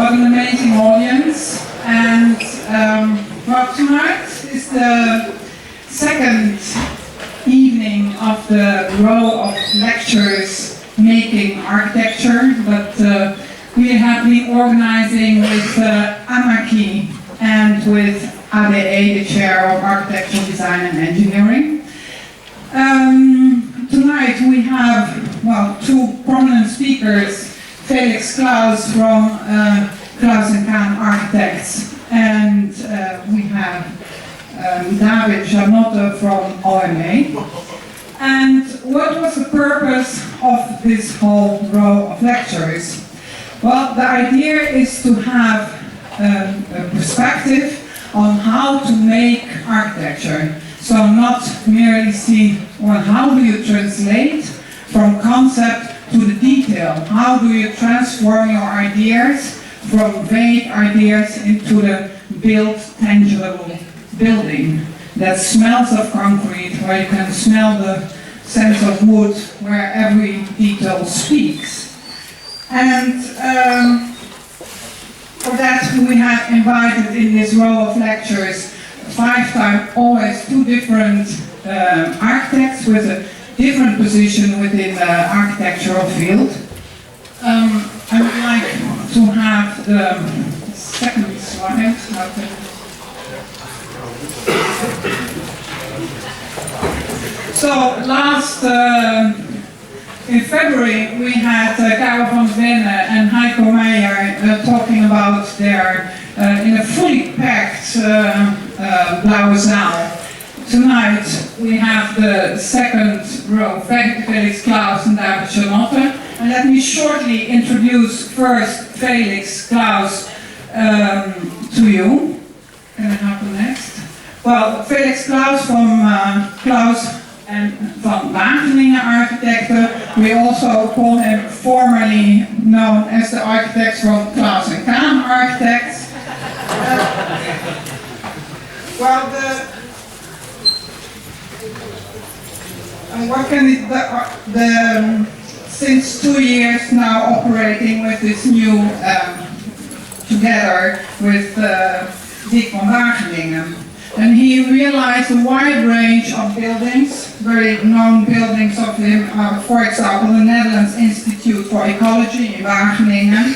What an amazing audience. And well, tonight is the second evening of the row of lectures making architecture, but we have been organizing with Amaki and with ADE, the Chair of Architectural Design and Engineering. Tonight we have, well, two prominent speakers, Felix from Klaus & Kahn Architects, and we have David Gianotten from OMA. And what was the purpose of this whole row of lectures? Well, the idea is to have a perspective on how to make architecture. So not merely see, well, how do you translate from concept to the detail? How do you transform your ideas from vague ideas into the built, tangible building that smells of concrete, where you can smell the sense of wood, where every detail speaks. And for that we have invited in this row of lectures 5 times always 2 different architects with a different position within the architectural field. I would like to have the second slide. So last in February we had Karel van Venne and Heiko Meijer talking about their in a fully packed Blauwe Zaal. Tonight we have the second row, Felix, Klaus and David Gianotten. And let me shortly introduce first Felix, Klaus to you. Can I have the next? Well, Felix Klaus from Klaus and van Wageningen Architecten. We also call him formerly known as the architects from Klaus & Kahn Architects. Well, since 2 years now operating with this new, together with Dick van Wageningen. And he realized a wide range of buildings, very known buildings of him, for example, the Netherlands Institute for Ecology in Wageningen,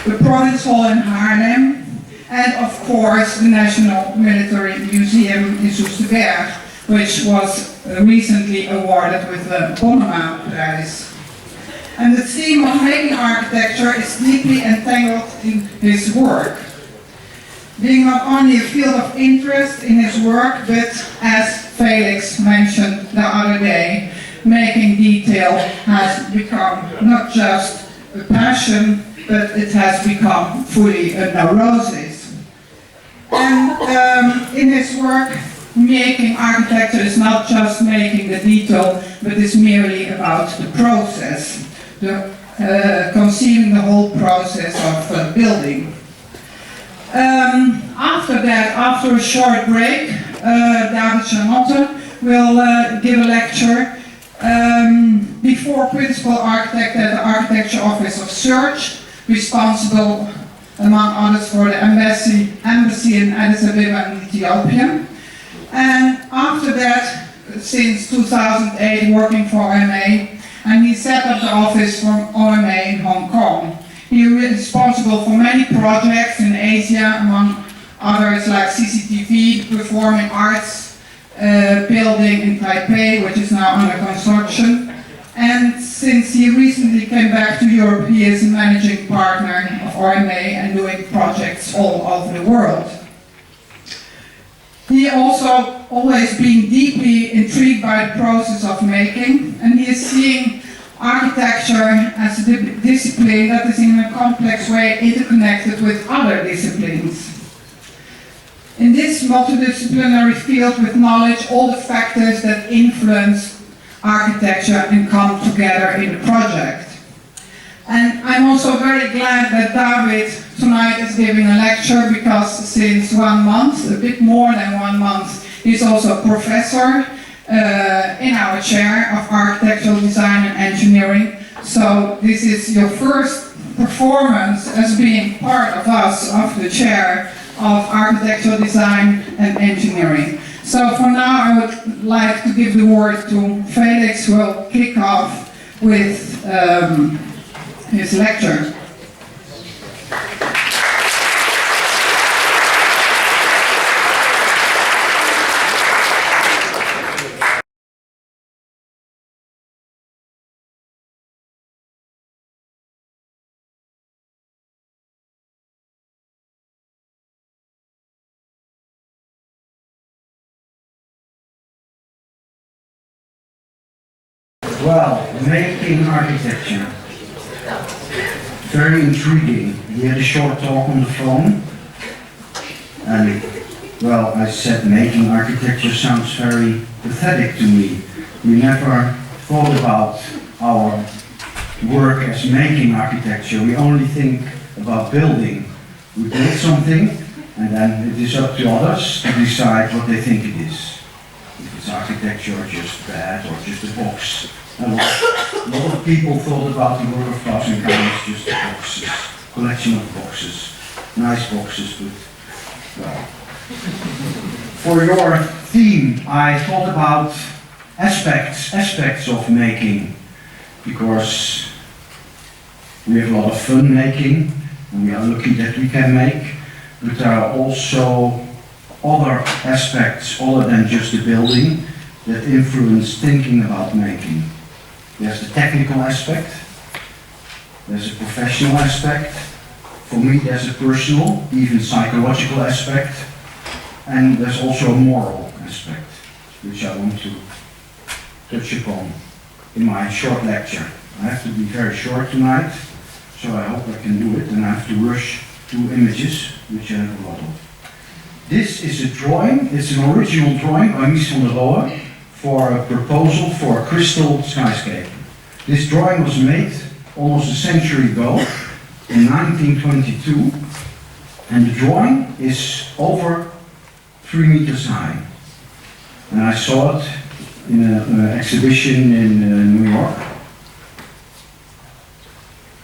the Province Hall in Haarlem, and of course the National Military Museum in Soesterberg, which was recently awarded with the Bonnema Prize. And the theme of making architecture is deeply entangled in his work, being not only a field of interest in his work, but as Felix mentioned the other day, making detail has become not just a passion, but it has become fully a neurosis. And in his work, making architecture is not just making the detail, but is merely about the process, conceiving the whole process of building. After that, after a short break, David Gianotten will give a lecture before Principal Architect at the Architecture Office of Search, responsible among others for the embassy in Addis Ababa in Ethiopia. And after that, since 2008, working for OMA, and he set up the office for OMA in Hong Kong. He is responsible for many projects in Asia, among others like CCTV, Performing Arts building in Taipei, which is now under construction. And since he recently came back to Europe, he is a managing partner of OMA and doing projects all over the world. He also always been deeply intrigued by the process of making, and he is seeing architecture as a discipline that is in a complex way interconnected with other disciplines. In this multidisciplinary field with knowledge, all the factors that influence architecture and come together in the project. And I'm also very glad that David tonight is giving a lecture, because since 1 month, a bit more than 1 month, he's also a professor in our chair of Architectural Design and Engineering. So this is your first performance as being part of us, of the chair of architectural design and engineering. So for now I would like to give the word to Felix, who will kick off with his lecture. Well, making architecture. Very intriguing. We had a short talk on the phone. And, well, I said making architecture sounds very pathetic to me. We never thought about our work as making architecture. We only think about building. We build something, and then it is up to others to decide what they think it is. If it's architecture or just bad or just a box. A lot of people thought about the work of Klaus and Kahn as just boxes, collection of boxes, nice boxes, but, well. For your theme, I thought about aspects of making, because we have a lot of fun making, and we are lucky that we can make, but there are also other aspects other than just the building that influence thinking about making. There's the technical aspect, there's a professional aspect, for me there's a personal, even psychological aspect, and there's also a moral aspect, which I want to touch upon in my short lecture. I have to be very short tonight, so I hope I can do it, and I have to rush through images, which I have a lot of. This is a drawing, it's an original drawing by Mies van der Rohe, for a proposal for a crystal skyscaper. This drawing was made almost a century ago, in 1922, and the drawing is over 3 meters high. And I saw it in an exhibition in New York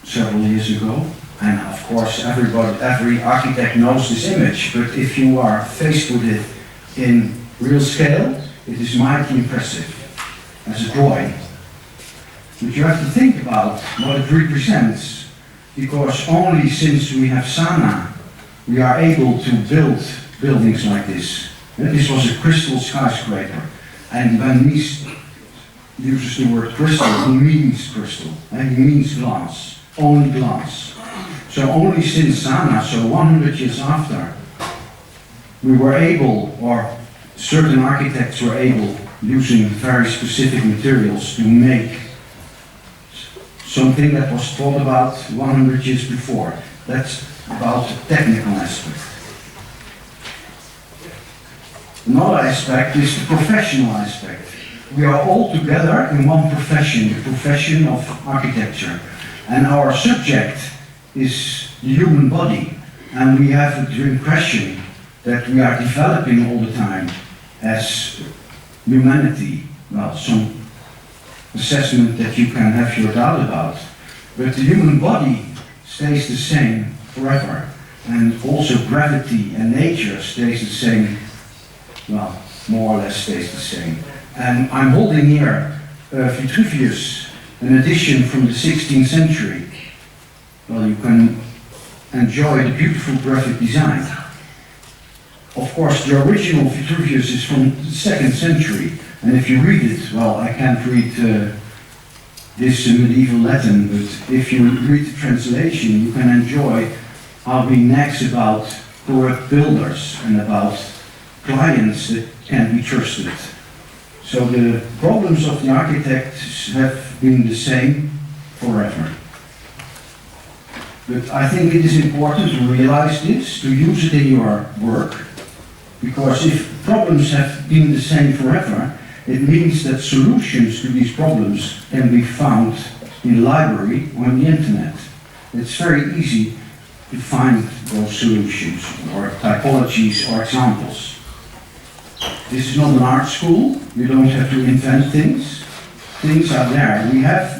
several years ago. And of course every architect knows this image, but if you are faced with it in real scale, it is mighty impressive as a drawing. But you have to think about what it represents, because only since we have Sana, we are able to build buildings like this. And this was a crystal skyscraper. And when Mies uses the word crystal, he means crystal, and he means glass, only glass. So only since Sana, so 100 years after, we were able, or certain architects were able, using very specific materials, to make something that was thought about 100 years before. That's about the technical aspect. Another aspect is the professional aspect. We are all together in one profession, the profession of architecture. And our subject is the human body. And we have the impression that we are developing all the time as humanity. Well, some assessment that you can have your doubt about. But the human body stays the same forever. And also gravity and nature stays the same, well, more or less stays the same. And I'm holding here Vitruvius, an edition from the 16th century. Well, you can enjoy the beautiful graphic design. Of course, the original Vitruvius is from the 2nd century. And if you read it, well, I can't read this medieval Latin, but if you read the translation, you can enjoy how he nags about corrupt builders and about clients that can't be trusted. So the problems of the architects have been the same forever. But I think it is important to realize this, to use it in your work, because if problems have been the same forever, it means that solutions to these problems can be found in the library or on the internet. It's very easy to find those solutions or typologies or examples. This is not an art school. You don't have to invent things. Things are there.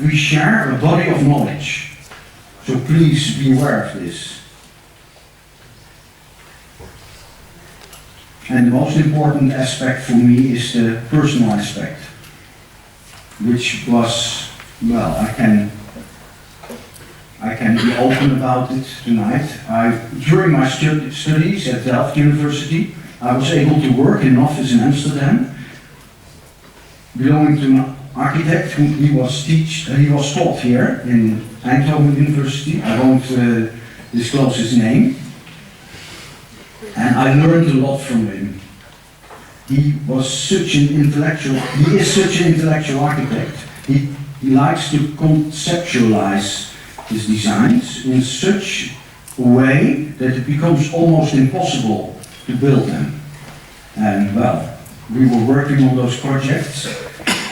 We share a body of knowledge. So please be aware of this. And the most important aspect for me is the personal aspect, which was, well, I can be open about it tonight. During my studies at Delft University, I was able to work in an office in Amsterdam, belonging to an architect who he was taught here in Eindhoven University. I won't disclose his name. And I learned a lot from him. He is such an intellectual architect. He likes to conceptualize his designs in such a way that it becomes almost impossible to build them. And well, we were working on those projects,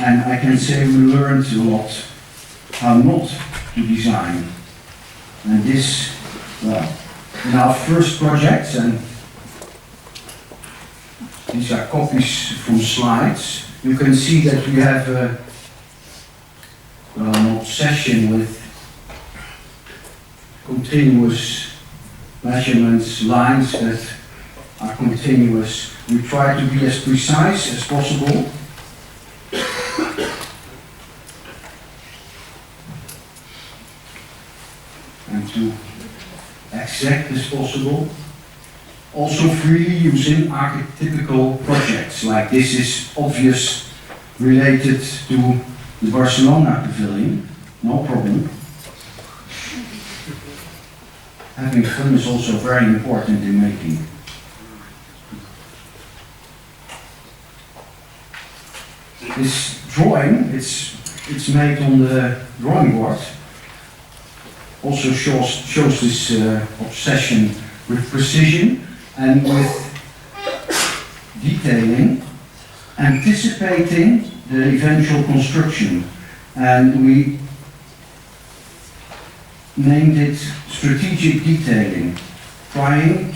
and I can say we learned a lot how not to design. And this, well, in our first projects, and these are copies from slides, you can see that we have an obsession with continuous measurements, lines that are continuous. We try to be as precise as possible. And to exact as possible. Also freely using archetypical projects, like this is obvious related to the Barcelona pavilion, no problem. Having fun is also very important in making. This drawing, it's made on the drawing board, also shows this obsession with precision and with detailing, anticipating the eventual construction. And we named it strategic detailing, trying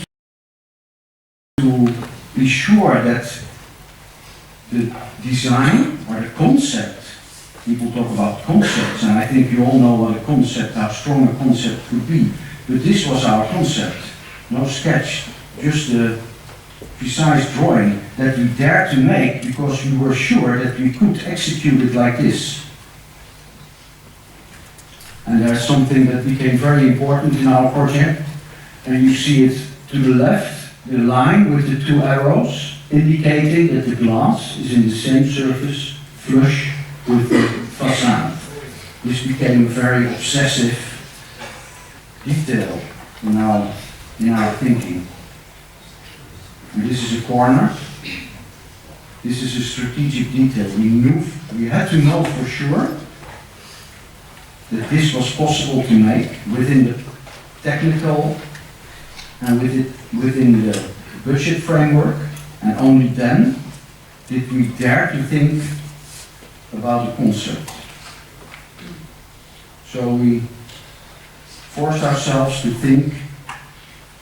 to be sure that the design or the concept, people talk about concepts, and I think you all know what a concept, how strong a concept could be, but this was our concept, no sketch, just a precise drawing that we dared to make because we were sure that we could execute it like this. And there's something that became very important in our project, and you see it to the left, the line with the two arrows, indicating that the glass is in the same surface, flush with the facade. This became a very obsessive detail in our thinking. And this is a corner. This is a strategic detail. We had to know for sure that this was possible to make within the technical and within the budget framework, and only then did we dare to think about the concept. So we forced ourselves to think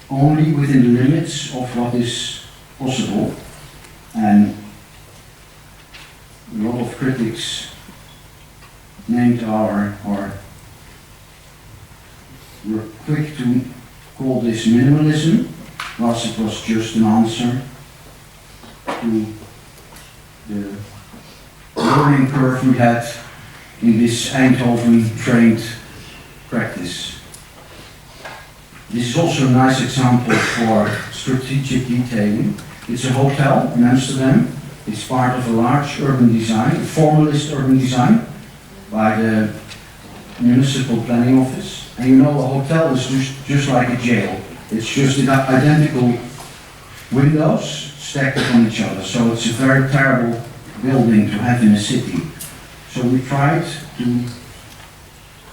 only within the limits of what is possible, and a lot of critics named or were quick to call this minimalism, whilst it was just an answer to the learning curve we had in this Eindhoven trained practice. This is also a nice example for strategic detailing. It's a hotel in Amsterdam. It's part of a large urban design, a formalist urban design by the municipal planning office. And you know, a hotel is just like a jail. It's just identical windows stacked upon each other. So it's a very terrible building to have in a city. So we tried to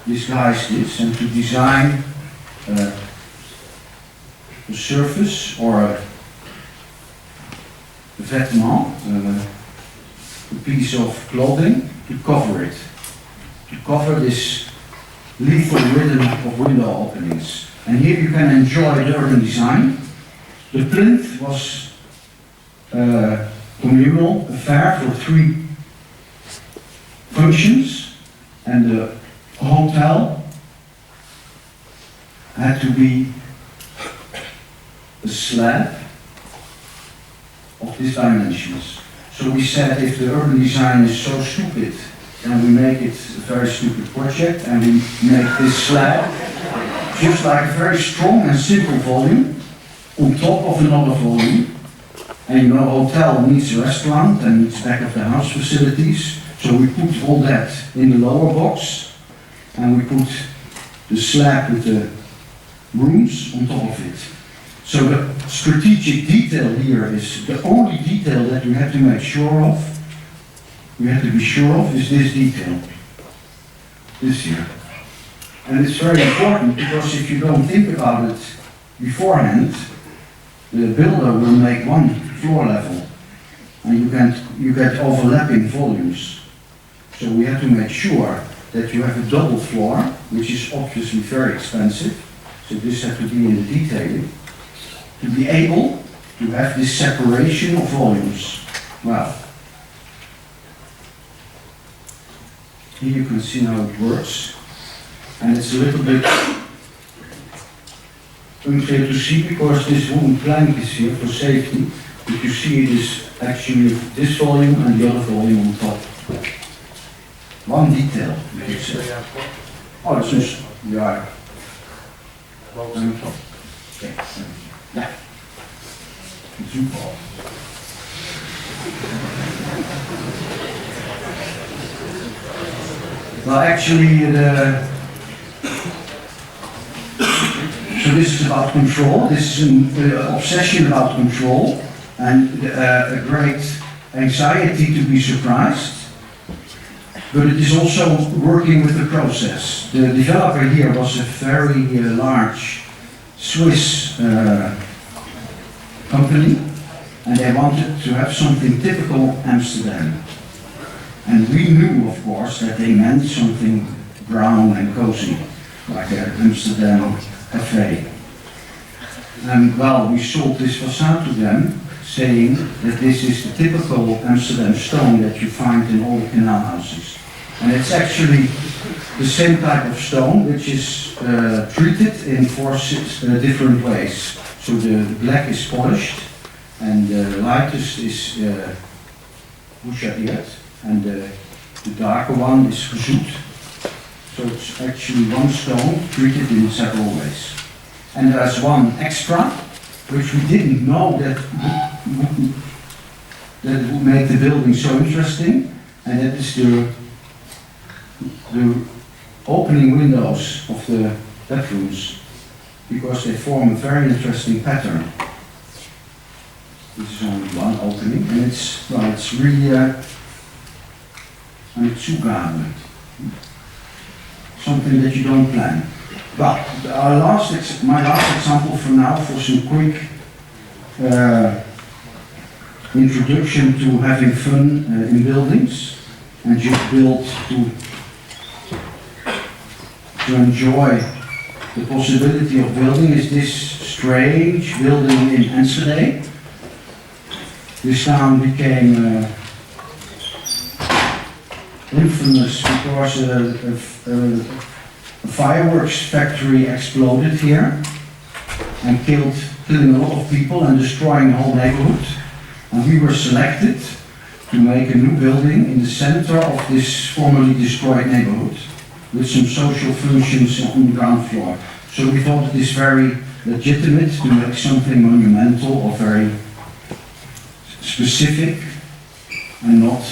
disguise this and to design a surface or a vêtement, a piece of clothing, to cover it. To cover this lethal rhythm of window openings. And here you can enjoy the urban design. The plinth was a communal affair for 3 functions, and the hotel had to be a slab of these dimensions. So we said, if the urban design is so stupid, then we make it a very stupid project, and we make this slab just like a very strong and simple volume on top of another volume. And you know, a hotel needs a restaurant and needs back of the house facilities. So we put all that in the lower box, and we put the slab with the rooms on top of it. So the strategic detail here is the only detail that we have to make sure of. We have to be sure of is this detail, this here. And it's very important, because if you don't think about it beforehand, the builder will make one floor level, and you get overlapping volumes. So we have to make sure that you have a double floor, which is obviously very expensive. So this has to be in the detailing, to be able to have this separation of volumes. Well, here you can see how it works, and it's a little bit unclear to see because this wooden plank is here for safety, but you see it is actually this volume and the other volume on top. One detail, you could say. Oh, that's just, yeah. Okay. Yeah. Super. Well, actually, so this is about control. This is an obsession about control, and a great anxiety to be surprised. But it is also working with the process. The developer here was a very large Swiss company, and they wanted to have something typical Amsterdam. And we knew, of course, that they meant something brown and cozy, like an Amsterdam cafe. And well, we sold this facade to them, saying that this is the typical Amsterdam stone that you find in all the canal houses. And it's actually the same type of stone, which is treated in 4 different ways. So the black is polished, and the lightest is bouchardiered, and the darker one is gezoet. So it's actually one stone treated in several ways. And there's one extra, which we didn't know that would make the building so interesting, and that is the opening windows of the bedrooms, because they form a very interesting pattern. This is only one opening, and it's really een Zugabe, something that you don't plan. Well, my last example for now, for some quick introduction to having fun in buildings, and just build to enjoy the possibility of building, is this strange building in Enschede. This town became infamous because a fireworks factory exploded here and killing a lot of people and destroying the whole neighborhood. And we were selected to make a new building in the center of this formerly destroyed neighborhood, with some social functions on the ground floor. So we thought it is very legitimate to make something monumental or very specific and not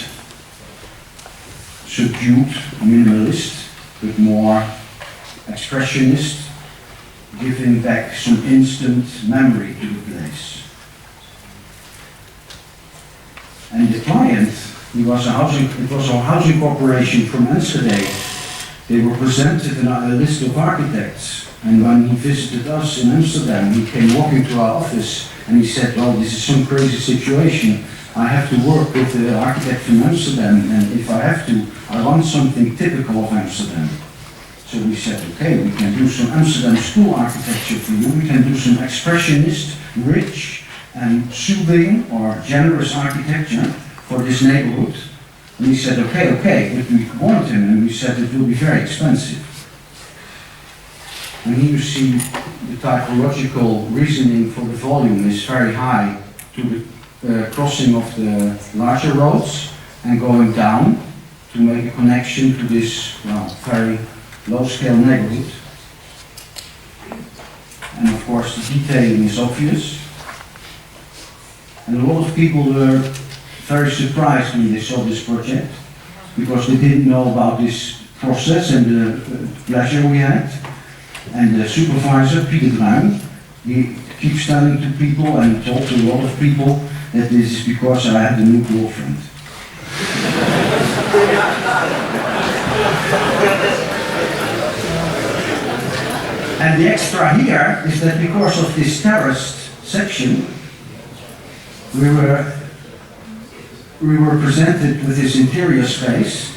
subdued, minimalist, but more expressionist, giving back some instant memory to the place. And the client, it was a housing corporation from Enschede. They were presented a list of architects, and when he visited us in Amsterdam, he came walking to our office and he said, "Well, this is some crazy situation. I have to work with the architect from Amsterdam, and if I have to, I want something typical of Amsterdam." So we said, okay, we can do some Amsterdam school architecture for you. We can do some expressionist, rich and soothing or generous architecture for this neighborhood. And he said, okay, but we warned him and we said it will be very expensive. And here you see the typological reasoning for the volume is very high to the crossing of the larger roads and going down to make a connection to this, well, very low-scale neighborhood. And of course the detailing is obvious. And a lot of people were very surprised when they saw this project, because they didn't know about this process and the pleasure we had. And the supervisor, Peter Bruin, he keeps telling to people and told to a lot of people that this is because I had a new girlfriend. And the extra here is that because of this terraced section, we were presented with this interior space,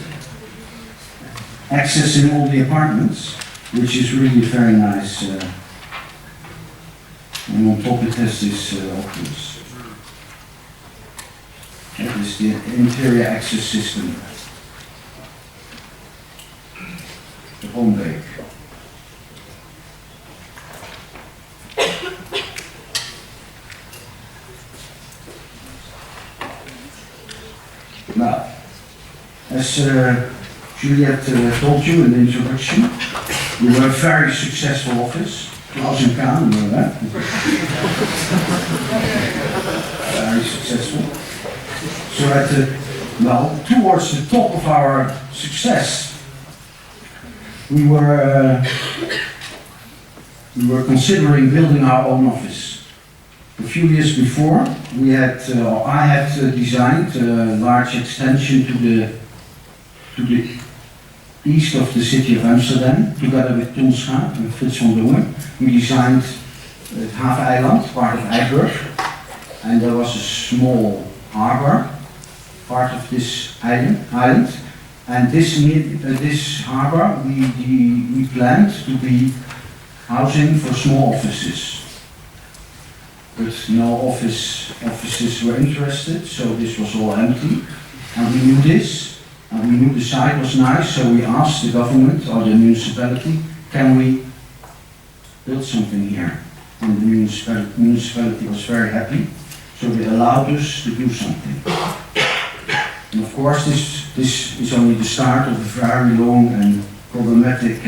accessing all the apartments, which is really very nice. And on top it has this options. That is the interior access system. The home bake. Now, as Juliette told you in the introduction, we were a very successful office. Klaus and Kaan, you know that? Very successful. So at towards the top of our success, we were considering building our own office. A few years before, I had designed a large extension to the east of the city of Amsterdam, together with Toelscha and Frits van Dongen. We designed Haveneiland, part of Eiburg, and there was a small harbor, part of this island. And this harbor we planned to be housing for small offices. But no offices were interested, so this was all empty. And we knew this, and we knew the site was nice, so we asked the government or the municipality, can we build something here? And the municipality was very happy, so they allowed us to do something. And of course this is only the start of a very long and problematic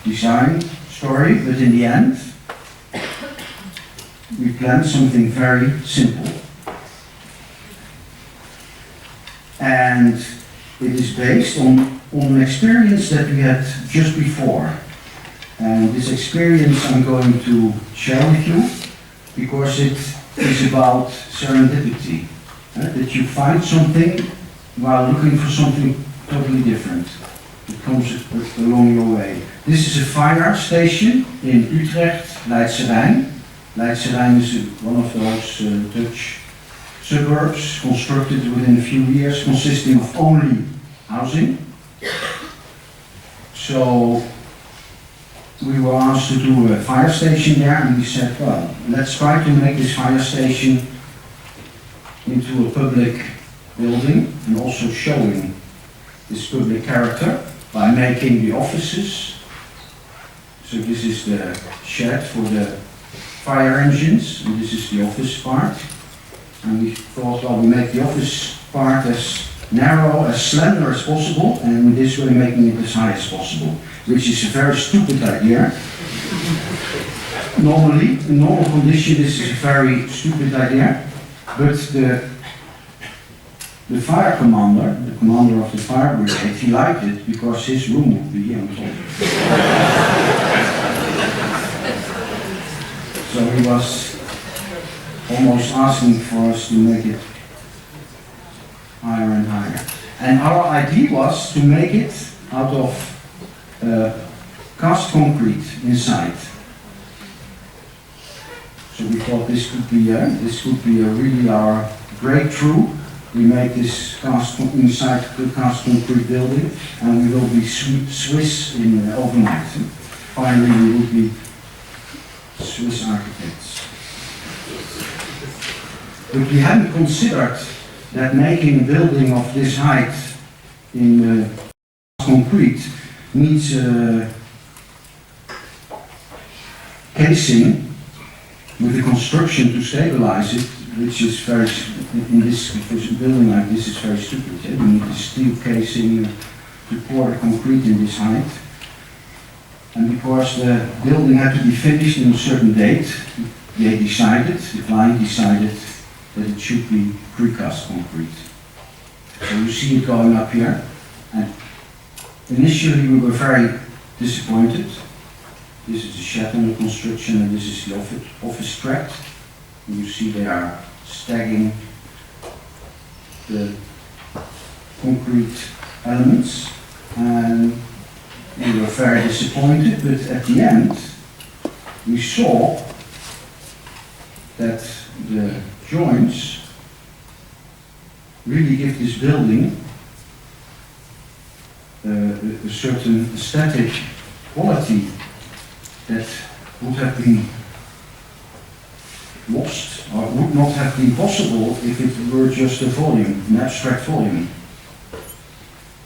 design story, but in the end, we planned something very simple. And it is based on an experience that we had just before. And this experience I'm going to share with you because it is about serendipity. That you find something while looking for something totally different. It comes along your way. This is a fire station in Utrecht, Leidse Rijn. Leidse Rijn is one of those Dutch suburbs constructed within a few years, consisting of only housing. So we were asked to do a fire station there, and we said, well, let's try to make this fire station into a public building and also showing this public character by making the offices. So this is the shed for the fire engines, and this is the office part. And we thought, well, we make the office part as narrow, as slender as possible, and in this way making it as high as possible, which is a very stupid idea. Normally, in normal condition, this is a very stupid idea, but the fire commander, the commander of the fire brigade, he liked it because his room would be here on top. So he was almost asking for us to make it higher and higher. And our idea was to make it out of cast concrete inside. So we thought this could be really our breakthrough. We make this inside the cast concrete building, and we will be Swiss in overnight. Finally, we will be Swiss architects. But we hadn't considered that making a building of this height in concrete needs casing with the construction to stabilize it, which is very, in this building like this, is very stupid. You need a steel casing to pour the concrete in this height. And because the building had to be finished in a certain date, they decided, the client decided, that it should be precast concrete. So you see it going up here. And initially we were very disappointed. This is the shed under construction and this is the office tract. And you see they are stacking the concrete elements. And we were very disappointed, but at the end we saw that the joints really give this building a certain aesthetic quality that would have been lost or would not have been possible if it were just a volume, an abstract volume.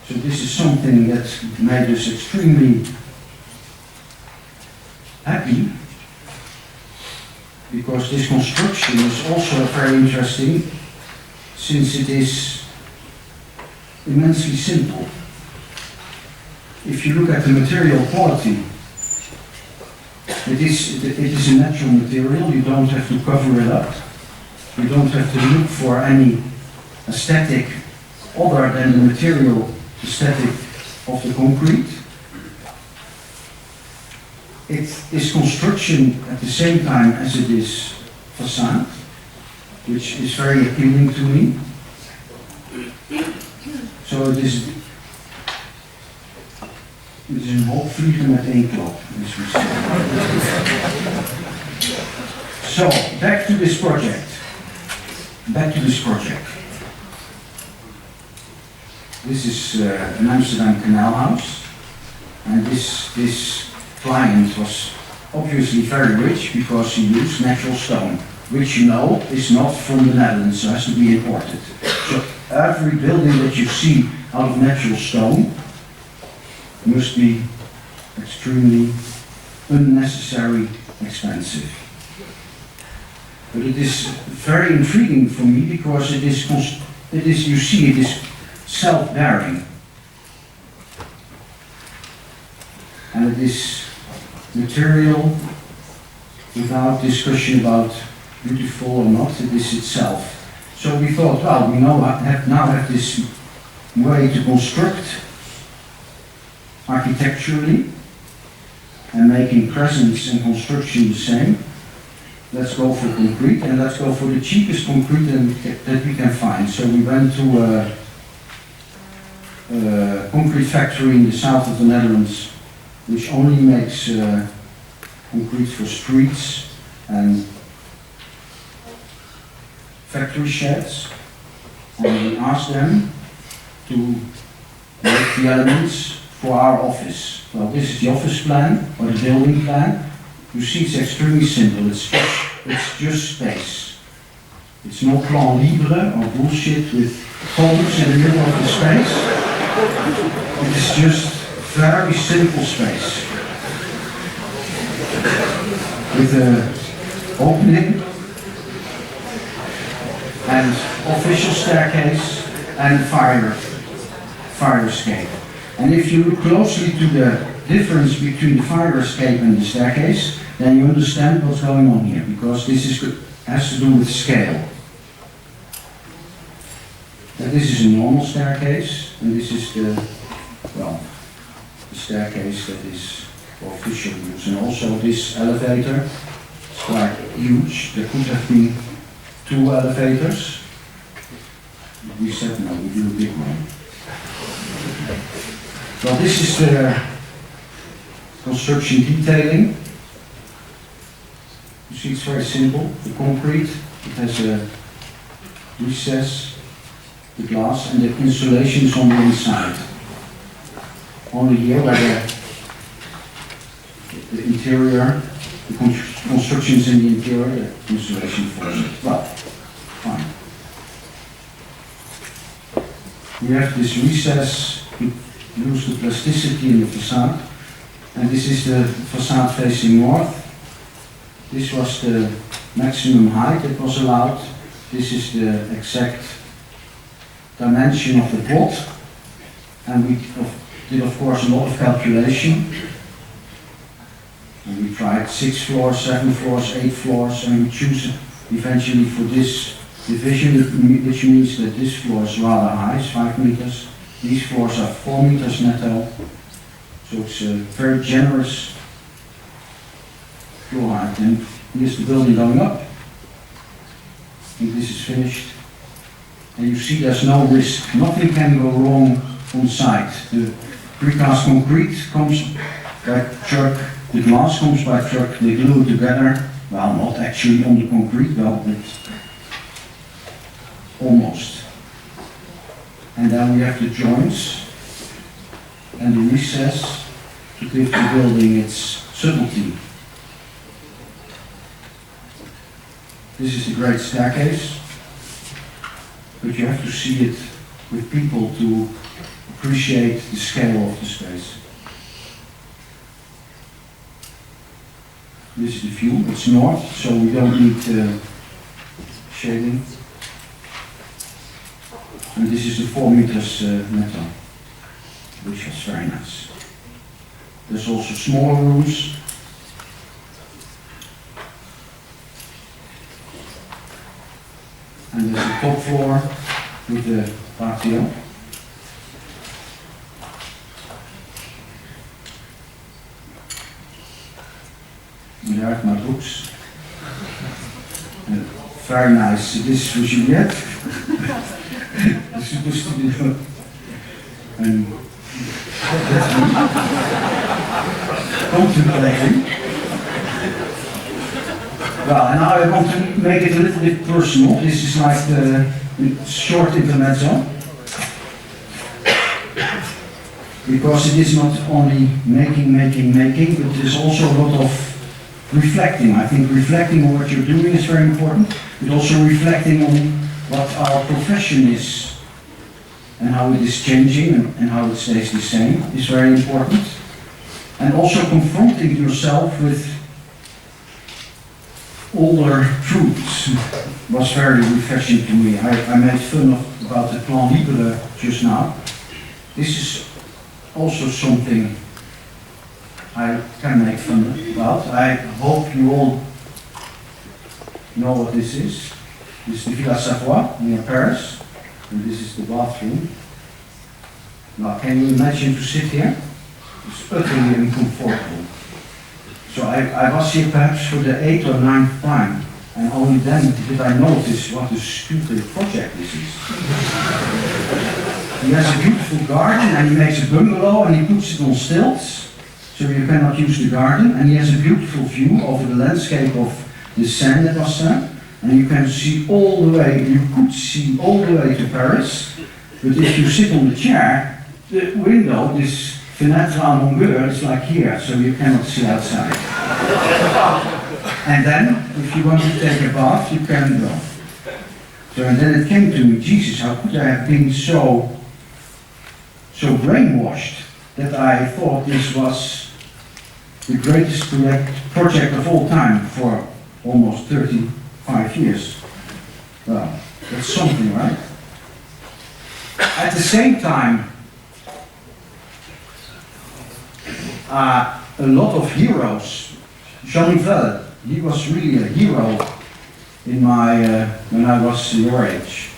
So this is something that made us extremely happy, because this construction is also very interesting since it is immensely simple. If you look at the material quality, it is a natural material. You don't have to cover it up. You don't have to look for any aesthetic other than the material aesthetic of the concrete. It is construction at the same time as it is facade, which is very appealing to me. So it is een hoop vliegen met één klap, as we say. So, back to this project. This is an Amsterdam canal house, and this client was obviously very rich because he used natural stone, which you know is not from the Netherlands, so has to be imported. So every building that you see out of natural stone must be extremely unnecessary expensive. But it is very intriguing for me because it is you see it is self-bearing. And it is material without discussion about beautiful or not, it is itself. So we thought, well, we now have this way to construct architecturally and making presence and construction the same. Let's go for concrete, and let's go for the cheapest concrete that we can find. So we went to a concrete factory in the south of the Netherlands, which only makes concrete for streets and factory sheds. And we asked them to make the elements for our office. Well, this is the office plan, or the building plan. You see it's extremely simple, it's just space. It's no plan libre or bullshit with columns in the middle of the space. It is just very simple space. With an opening and official staircase and fire escape. And if you look closely to the difference between the fire escape and the staircase, then you understand what's going on here, because this has to do with scale. And this is a normal staircase, and this is the staircase that is for official use. And also this elevator is quite huge. There could have been 2 elevators. We said no, we do a big one. Well, this is the construction detailing. You see, it's very simple. The concrete, it has a recess, the glass, and the insulation is on the inside. Only here where the interior, the construction is in the interior, the insulation falls it. Well, fine. We have this recess to lose the plasticity in the facade. And this is the facade facing north. This was the maximum height that was allowed. This is the exact dimension of the plot. And we did, of course, a lot of calculation. And we tried 6 floors, 7 floors, 8 floors, and we choose eventually for this division, which means that this floor is rather high, it's 5 meters. These floors are 4 meters netto. So it's a very generous floor height. And here's the building going up. I think this is finished. And you see there's no risk. Nothing can go wrong on site. The precast concrete comes by truck, the glass comes by truck, they glue it together. Well, not actually on the concrete, well, but almost. And then we have the joints and the recess to give the building its subtlety. This is the great staircase, but you have to see it with people to appreciate the scale of the space. This is the view, it's north, so we don't need shading. And this is the 4 meters netto, which is very nice. There's also smaller rooms. And there's a top floor with the patio. And there are my books. Very nice. This is for Juliette. Superstudio. And that's me. Contemplating. Well, and now I want to make it a little bit personal. This is like the short intermezzo. Because it is not only making, but there's also a lot of reflecting. I think reflecting on what you're doing is very important, but also reflecting on what our profession is and how it is changing and how it stays the same is very important. And also confronting yourself with older truths was very refreshing to me. I made fun about the plan libre just now. This is also something I can make fun about. I hope you all know what this is. This is the Villa Savoie near Paris, and this is the bathroom. Now, can you imagine to sit here? It's utterly uncomfortable. So I was here perhaps for the 8th or 9th time, and only then did I notice what a stupid project this is. He has a beautiful garden, and he makes a bungalow, and he puts it on stilts, so you cannot use the garden, and he has a beautiful view over the landscape of the Seine that was there, and you can see all the way, you could see all the way to Paris, but if you sit on the chair, the window, this fenêtre à longueur, is like here, so you cannot see outside. And then, if you want to take a bath, you can go. So, and then it came to me, Jesus, how could I have been so brainwashed that I thought this was the greatest project of all time for almost 35 years. Well, that's something, right? At the same time, a lot of heroes. Jean Nouvel, he was really a hero in my when I was your age.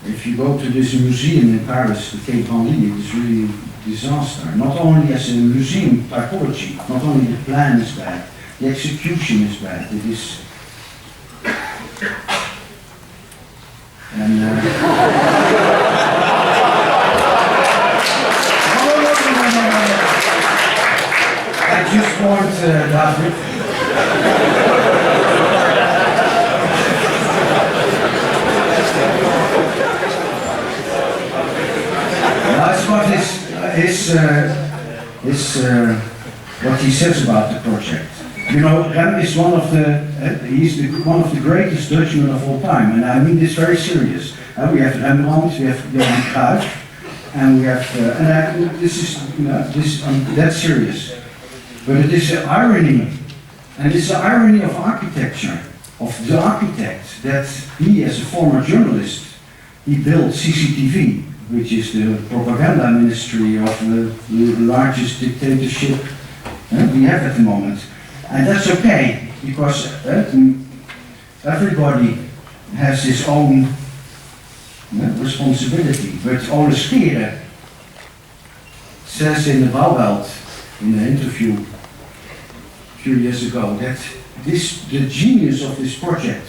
If you go to this museum in Paris, the Quai Branly, it is really a disaster. Not only as a museum typology, not only the plan is bad, the execution is bad. It is, and I just want David. That's what what he says about the project. You know, Rem is one of one of the greatest Dutchmen of all time, and I mean this very serious. We have Rembrandt, we have Johan Cruijff, and we have, this is, that's serious. But it is an irony And it's the irony of architecture, of the architect, that he, as a former journalist, he built CCTV, which is the propaganda ministry of the largest dictatorship we have at the moment. And that's okay, because everybody has his own responsibility. But Ole Scheere says in the Bouwveld, in an interview a few years ago, that the genius of this project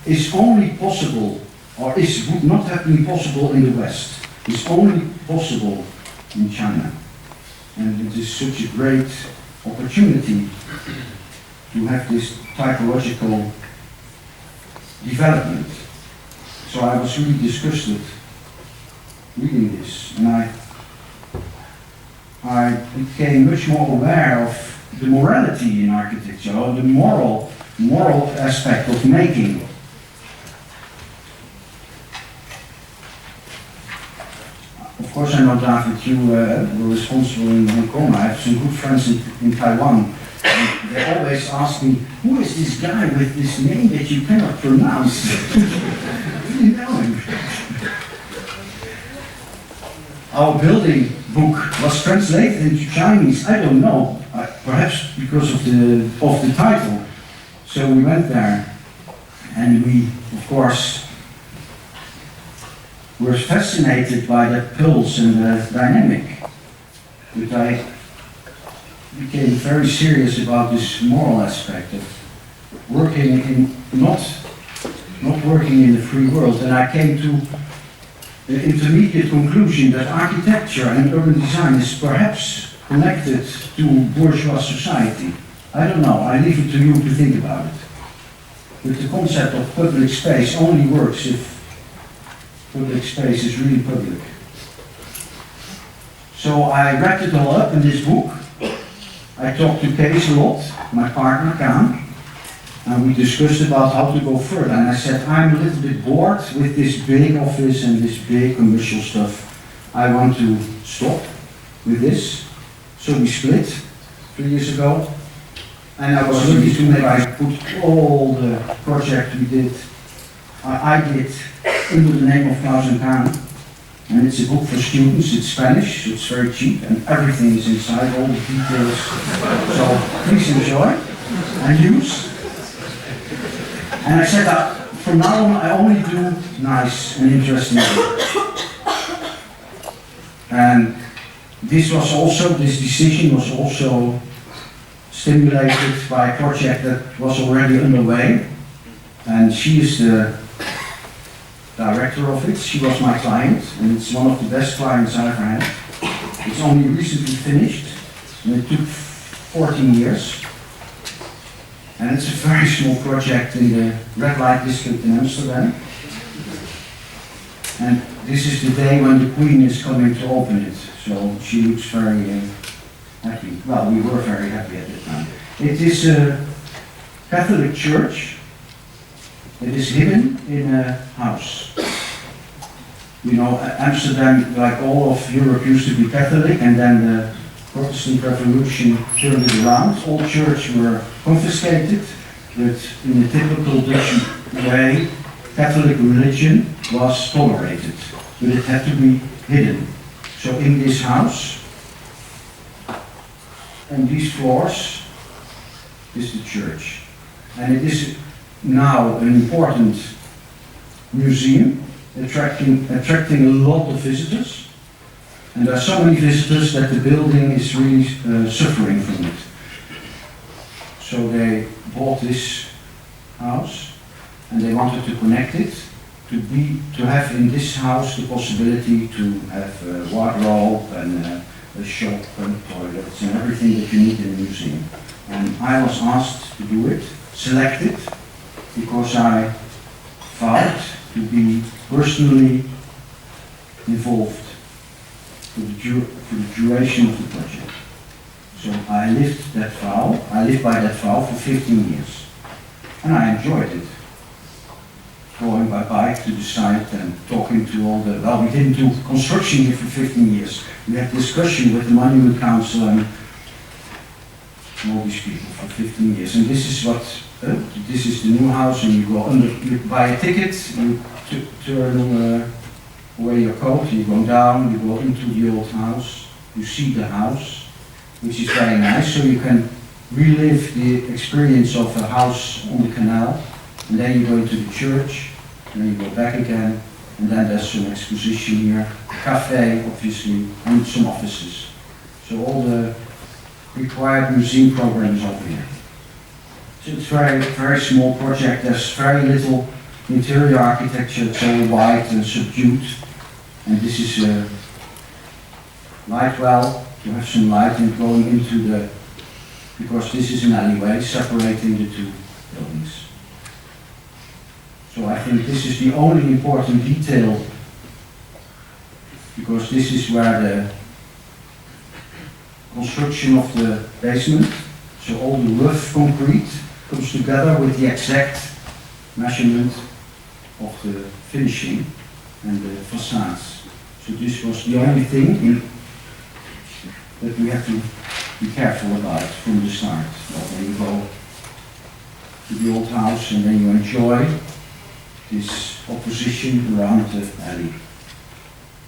is only possible, or would not have been possible in the West. It's only possible in China. And it is such a great opportunity to have this typological development. So I was really disgusted reading this, and I became much more aware of the morality in architecture, or the moral aspect of making. Of course, I know, David, you were responsible in Hong Kong. I have some good friends in Taiwan. And they always ask me, who is this guy with this name that you cannot pronounce? Do you know him? Our building book was translated into Chinese. I don't know, perhaps because of the title. So we went there, and we, of course, were fascinated by the pulse and the dynamic. But I became very serious about this moral aspect of working in not working in the free world, and I came to the intermediate conclusion that architecture and urban design is perhaps connected to bourgeois society. I don't know, I leave it to you to think about it. But the concept of public space only works if public space is really public. So I wrapped it all up in this book. I talked to Kees a lot, my partner, Kaan, and we discussed about how to go further. And I said, I'm a little bit bored with this big office and this big commercial stuff. I want to stop with this. So we split 3 years ago. And I was lucky to make, I put all the project we did, I did, under the name of Klaus and Kaan. And it's a book for students, it's Spanish, it's very cheap, and everything is inside, all the details. So please enjoy and use. And I said that from now on I only do nice and interesting work. And this decision was also stimulated by a project that was already underway. And she is the director of it. She was my client, and it's one of the best clients I ever had. It's only recently finished, and it took 14 years. And it's a very small project in the red light district in Amsterdam. And this is the day when the Queen is coming to open it, so she looks very happy. Well, we were very happy at the time. It is a Catholic church. It is hidden in a house. You know, Amsterdam, like all of Europe, used to be Catholic, and then the Protestant Revolution turned it around. All churches were confiscated, but in a typical Dutch way, Catholic religion was tolerated, but it had to be hidden. So in this house, on these floors, is the church. And it is now an important museum, attracting a lot of visitors. And there are so many visitors that the building is really suffering from it. So they bought this house, and they wanted to connect it, to have in this house the possibility to have a wardrobe and a shop and toilets and everything that you need in a museum. And I was asked to do it, selected, because I vowed to be personally involved for the duration of the project. So I lived by that vow for 15 years. And I enjoyed it. Going by bike to the site and talking to all the, well, we didn't do construction here for 15 years. We had discussion with the Monument Council, and all these people for 15 years. And this is what, this is the new house, and you go under, you buy a ticket, you turn away your coat, you go down, you go into the old house, you see the house, which is very nice, so you can relive the experience of a house on the canal, and then you go into the church, and then you go back again, and then there's some exposition here, a cafe, obviously, and some offices. So all the required museum programs over here. So it's very small project. There's very little interior architecture. It's all white and subdued. And this is a light well. You have some light in going into the, because this is an alleyway separating the two buildings. So I think this is the only important detail, because this is where the construction of the basement, so all the rough concrete comes together with the exact measurement of the finishing and the facades. So this was the only thing that we have to be careful about from the start. Well, then you go to the old house and then you enjoy this opposition around the alley.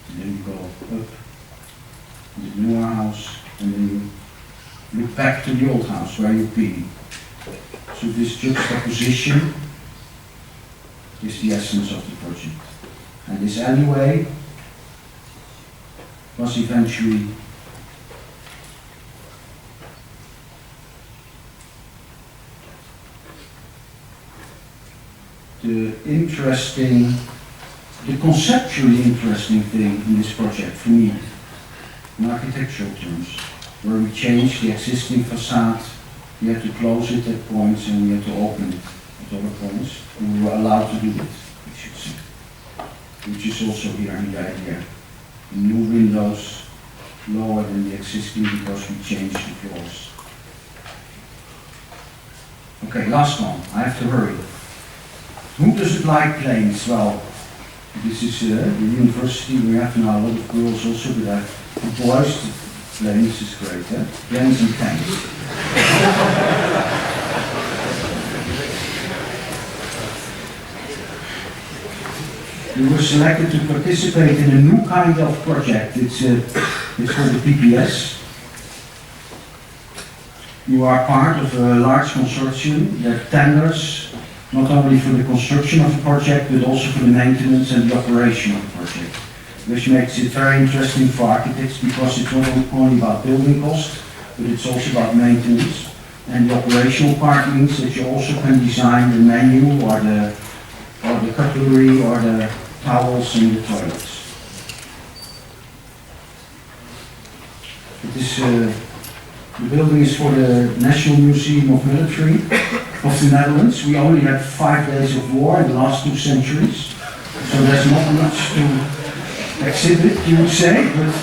And then you go up to the newer house, and then you look back to the old house where you've been. So this juxtaposition is the essence of the project. And this alleyway was eventually the conceptually interesting thing in this project for me, in architectural terms, where we changed the existing facade, we had to close it at points and we had to open it at other points, and we were allowed to do it, I should say. Which is also here in the idea. New windows lower than the existing because we changed the floors. Okay, last one, I have to hurry. Who doesn't like planes? Well, this is the university. We have now a lot of girls also, but for boys, planes is great, eh? Planes and tanks. We were selected to participate in a new kind of project. It's called the PPS. You are part of a large consortium that tenders not only for the construction of the project, but also for the maintenance and the operation of the project. Which makes it very interesting for architects, because it's not only about building cost, but it's also about maintenance. And the operational part means that you also can design the menu or the cutlery or the towels in the toilets. The building is for the National Museum of Military of the Netherlands. We only had 5 days of war in the last 2 centuries, so there's not much to exhibit, you would say, but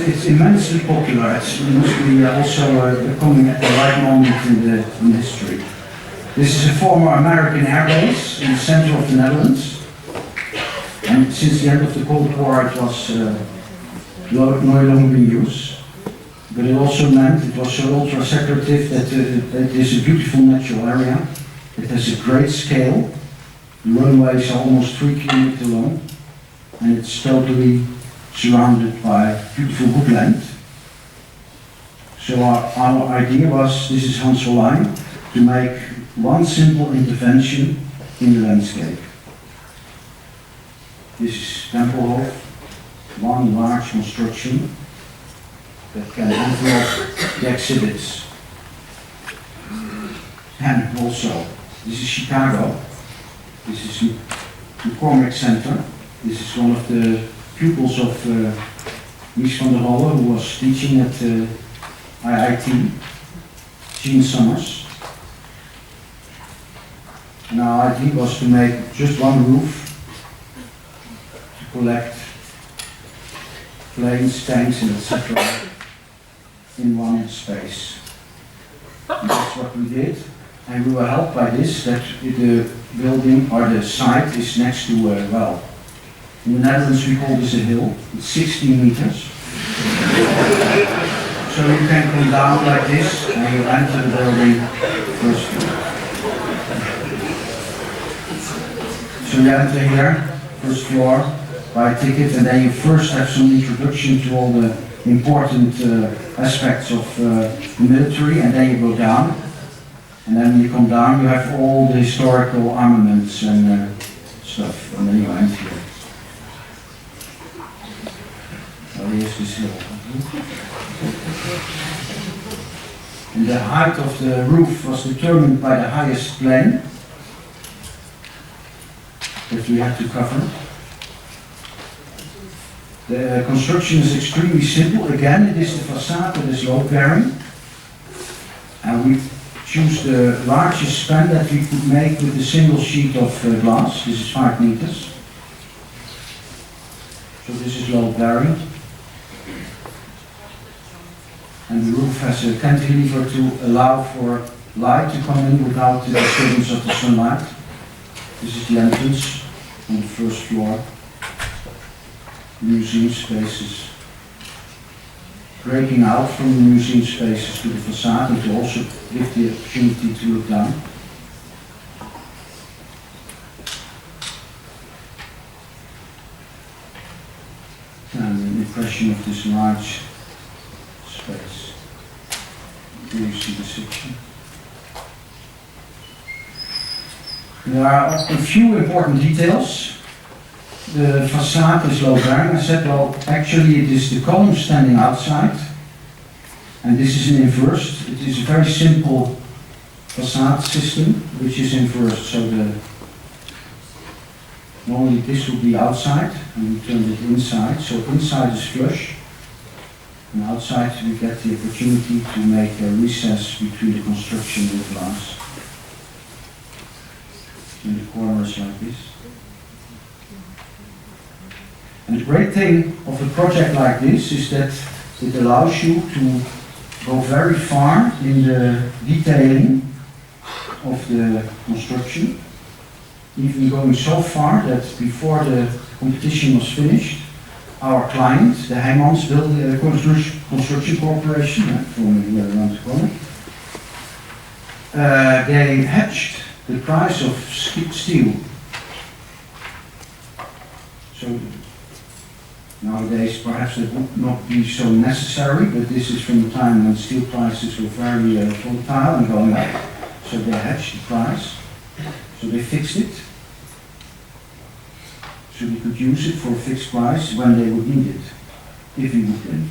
it's immensely popular. It's usually also coming at the right moment in history. This is a former American air base in the center of the Netherlands, and since the end of the Cold War it was no longer in use. But it also meant it was so ultra-secretive that it is a beautiful natural area. It has a great scale. The runways are almost 3 kilometers long, and it's totally surrounded by beautiful woodland. So our idea was, this is Hans Hollein, to make one simple intervention in the landscape. This is Tempelhof, one large construction that can envelop the exhibits. And also, this is Chicago. This is McCormick Center. This is one of the pupils of Mies van der Rohe, who was teaching at IIT, Gene Summers. And our idea was to make just one roof to collect planes, tanks, and etc. in one space. And that's what we did. And we were helped by this, that the building or the site is next to a well. In the Netherlands we call this a hill. It's 16 meters. So you can come down like this and you enter the building first floor. So you enter here, first floor, buy a ticket, and then you first have some introduction to all the important aspects of the military, and then you go down. And then when you come down, you have all the historical armaments and stuff, and then you enter here. So here's this hill. And the height of the roof was determined by the highest plane that we had to cover. The construction is extremely simple. Again, it is the facade that is load bearing. And we choose the largest span that we could make with a single sheet of glass. This is 5 meters. So this is load bearing. And the roof has a cantilever to allow for light to come in without the disturbance of the sunlight. This is the entrance on the first floor. Museum spaces. Breaking out from the museum spaces to the facade and to also give the opportunity to look down. And an impression of this large space. Here you see the section. There are a few important details. The facade is low bearing. I said, well, actually it is the column standing outside, and this is an inversed. It is a very simple facade system, which is inversed. So normally this would be outside, and we turn it inside. So inside is flush, and outside we get the opportunity to make a recess between the construction and the glass. In the corners like this. And the great thing of a project like this is that it allows you to go very far in the detailing of the construction, even going so far that before the competition was finished, our client, the Heijmans Construction Corporation, from here around the corner, they hedged the price of steel. So nowadays perhaps it would not be so necessary, but this is from the time when steel prices were very volatile and going up. So they hedged the price, so they fixed it, so they could use it for a fixed price when they would need it, if we would win.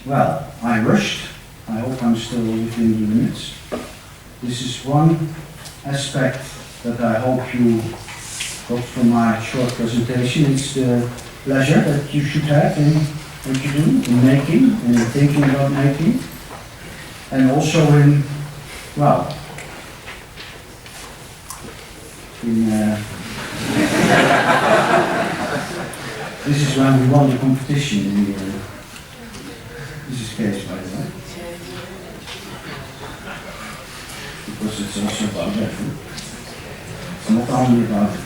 Well, I rushed. I hope I'm still within the limits. This is one aspect that I hope you got from my short presentation. It's the pleasure that you should have in what you do, in making, and in thinking about making, and also in, well, in, this is when we won the competition in the, this is case by the way, because it's also about that. It's not only about the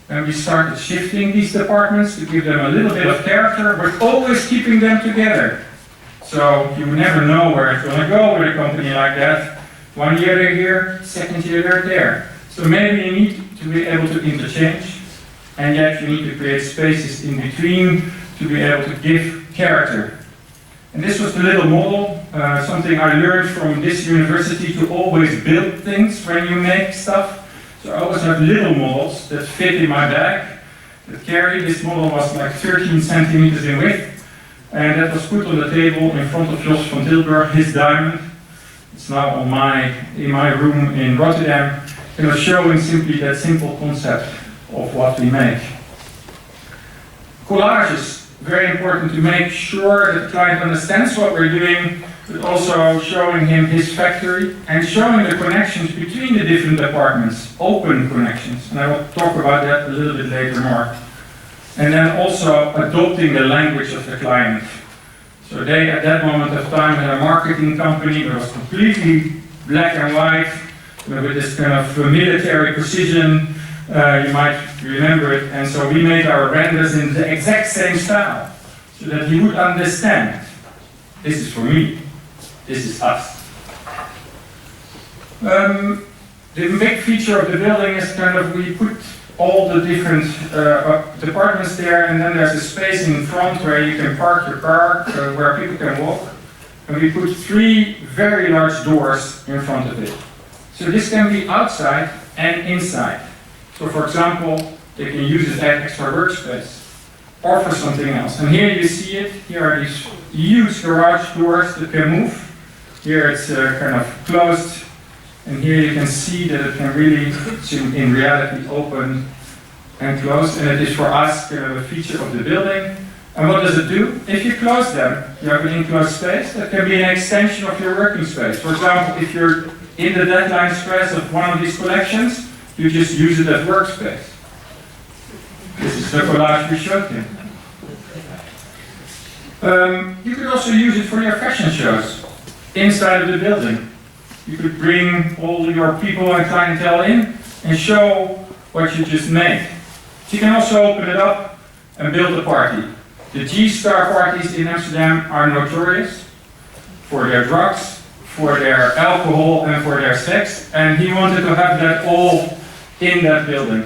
And we started shifting these departments to give them a little bit of character, but always keeping them together. So you never know where it's going to go with a company like that. 1 year they're here, second year they're there. So maybe you need to be able to interchange, and yet you need to create spaces in between to be able to give character. And this was the little model, something I learned from this university, to always build things when you make stuff. So I always have little models that fit in my bag, that carry. This model was like 13 centimeters in width, and that was put on the table in front of Jos van Tilburg, his diamond. It's now in my room in Rotterdam, showing simply that simple concept of what we make. Collages, very important to make sure that the client understands what we're doing, but also showing him his factory and showing the connections between the different departments, open connections. And I will talk about that a little bit later more. And then also adopting the language of the client. So they, at that moment of time, had a marketing company that was completely black and white, with this kind of military precision. You might remember it. And so we made our renders in the exact same style, so that he would understand. This is for me. This is us. The big feature of the building is we put all the different departments there, and then there's a space in front where you can park your car, where people can walk. And we put 3 very large doors in front of it. So this can be outside and inside. So for example, they can use it as extra workspace or for something else. And here you see it. Here are these huge garage doors that can move. Here it's closed, and here you can see that it can really, in reality, open and close, and it is for us a feature of the building. And what does it do? If you close them, you have an enclosed space that can be an extension of your working space. For example, if you're in the deadline stress of one of these collections, you just use it as workspace. This is the collage we showed him. You could also use it for your fashion shows inside of the building. You could bring all your people and clientele in and show what you just made. You can also open it up and build a party. The G-Star parties in Amsterdam are notorious for their drugs, for their alcohol, and for their sex, and he wanted to have that all in that building.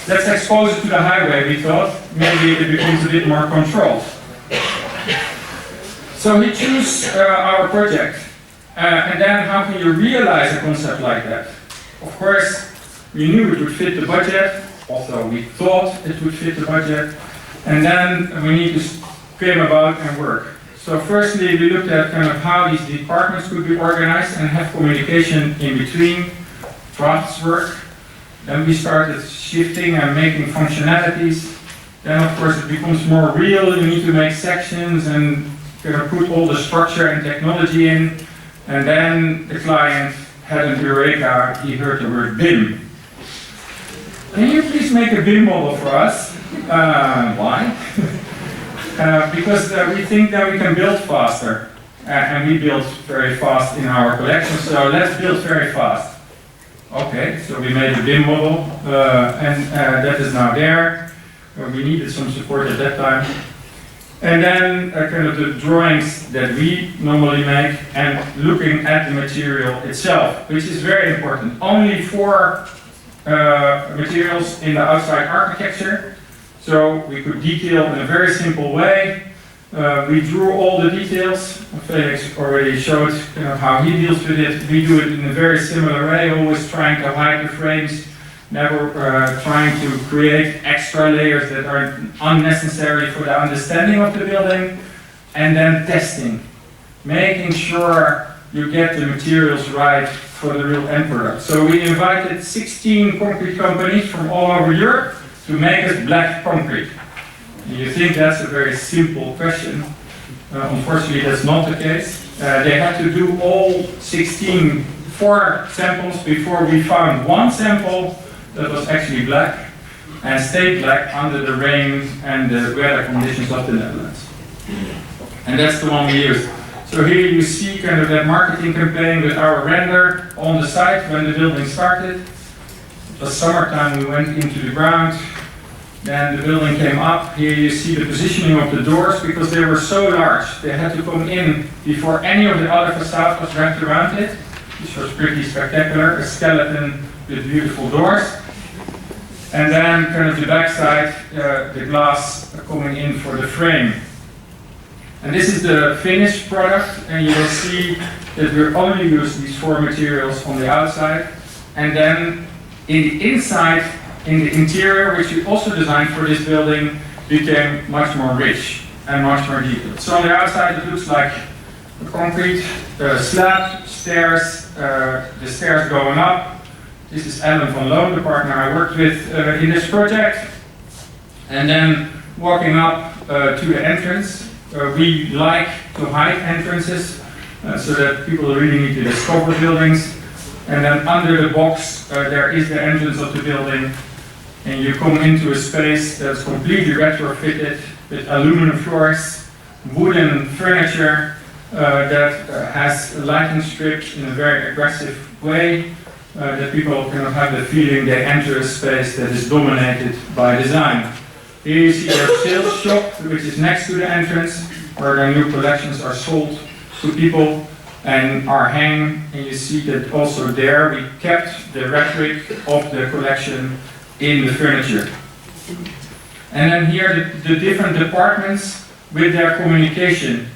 Let's expose it to the highway, we thought. Maybe it becomes a bit more controlled. So he chose our project. And then how can you realize a concept like that? Of course, we knew it would fit the budget, although we thought it would fit the budget. And then we need to came about and work. So firstly, we looked at how these departments could be organized and have communication in between, drafts work. Then we started shifting and making functionalities. Then of course it becomes more real. You need to make sections and put all the structure and technology in. And then the client had an eureka. He heard the word BIM. Can you please make a BIM model for us? Why? Because we think that we can build faster. And we build very fast in our collection, so let's build very fast. Okay, so we made a BIM model, and that is now there. We needed some support at that time. And then the drawings that we normally make, and looking at the material itself, which is very important. Only 4 materials in the outside architecture, so we could detail in a very simple way. We drew all the details. Felix already showed how he deals with it. We do it in a very similar way, always trying to hide the frames, never trying to create extra layers that are unnecessary for the understanding of the building. And then testing, making sure you get the materials right for the real end product. So we invited 16 concrete companies from all over Europe to make us black concrete. You think that's a very simple question. Unfortunately, that's not the case. They had to do all 4 samples before we found one sample that was actually black and stayed black under the rain and the weather conditions of the Netherlands. And that's the one we used. So here you see that marketing campaign with our render on the site when the building started. It was summertime, we went into the ground, then the building came up. Here you see the positioning of the doors, because they were so large, they had to come in before any of the other facade was wrapped around it, which was pretty spectacular, a skeleton with beautiful doors. And then kind of the backside, the glass coming in for the frame. And this is the finished product, and you will see that we only use these 4 materials on the outside, and then in the inside, in the interior, which we also designed for this building, became much more rich and much more detailed. So on the outside it looks like a concrete slab, stairs, the stairs going up. This is Alan van Loon, the partner I worked with in this project. And then walking up to the entrance. We like to hide entrances so that people really need to discover buildings. And then under the box there is the entrance of the building, and you come into a space that's completely retrofitted with aluminum floors, wooden furniture that has lighting strips in a very aggressive way, that people kind of have the feeling they enter a space that is dominated by design. Here you see their sales shop, which is next to the entrance, where their new collections are sold to people and are hanging. And you see that also there we kept the rhetoric of the collection in the furniture. And then here the different departments with their communication.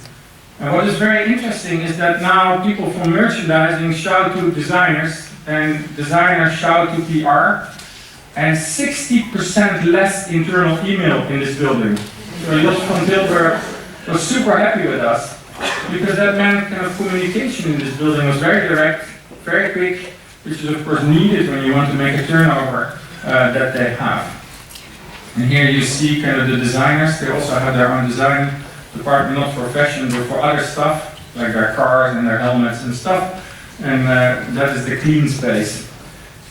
And what is very interesting is that now people from merchandising shout to designers, and designers shout to PR, and 60% less internal email in this building. So Jos van Tilburg was super happy with us, because that meant kind of communication in this building was very direct, very quick, which is of course needed when you want to make a turnover that they have. And here you see kind of the designers. They also have their own design department, not for fashion, but for other stuff, like their cars and their helmets and stuff. And that is the clean space.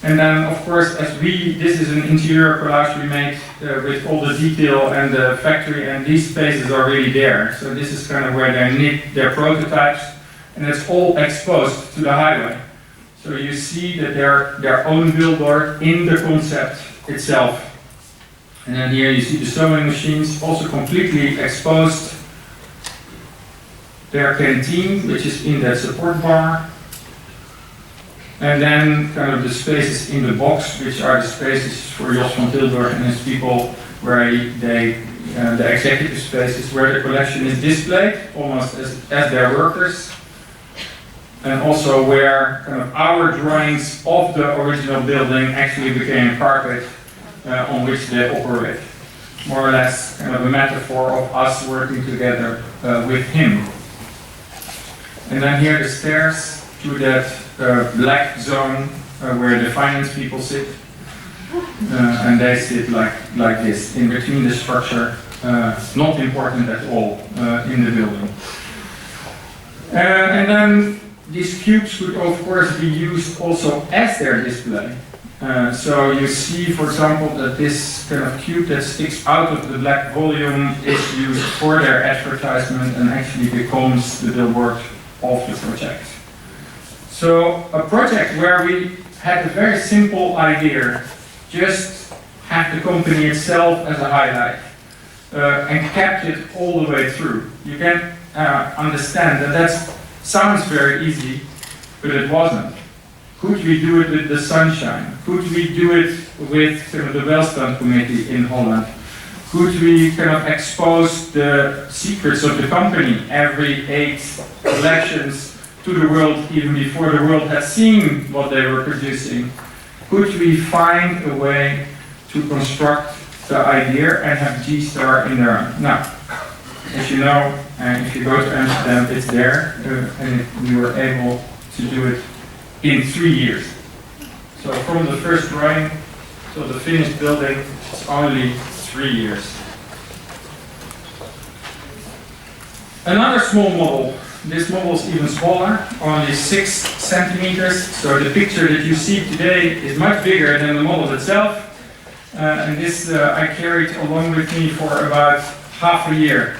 And then, of course, this is an interior collage we made with all the detail and the factory, and these spaces are really there. So this is kind of where they knit their prototypes, and it's all exposed to the highway. So you see that they're their own billboard in the concept itself. And then here you see the sewing machines, also completely exposed. Their canteen, which is in that support bar. And then kind of the spaces in the box, which are the spaces for Jos van Tilburg and his people, where the executive spaces where the collection is displayed, almost as their workers. And also where kind of our drawings of the original building actually became carpet on which they operate. More or less kind of a metaphor of us working together with him. And then here the stairs to that black zone where the finance people sit, and they sit like this in between the structure, not important at all in the building. And then these cubes could of course be used also as their display. So you see, for example, that this kind of cube that sticks out of the black volume is used for their advertisement and actually becomes the billboard of the project. So a project where we had a very simple idea, just have the company itself as a highlight, and kept it all the way through. You can understand that sounds very easy, but it wasn't. Could we do it with the sunshine? Could we do it with the Welstand Committee in Holland? Could we kind of expose the secrets of the company every 8 collections to the world, even before the world had seen what they were producing? Could we find a way to construct the idea and have G-Star in there? Now, as you know, if you go to Amsterdam, it's there, and we were able to do it in 3 years. So from the first drawing to the finished building, it's only 3 years. Another small model. This model is even smaller, only 6 centimeters. So the picture that you see today is much bigger than the model itself. And this I carried along with me for about half a year.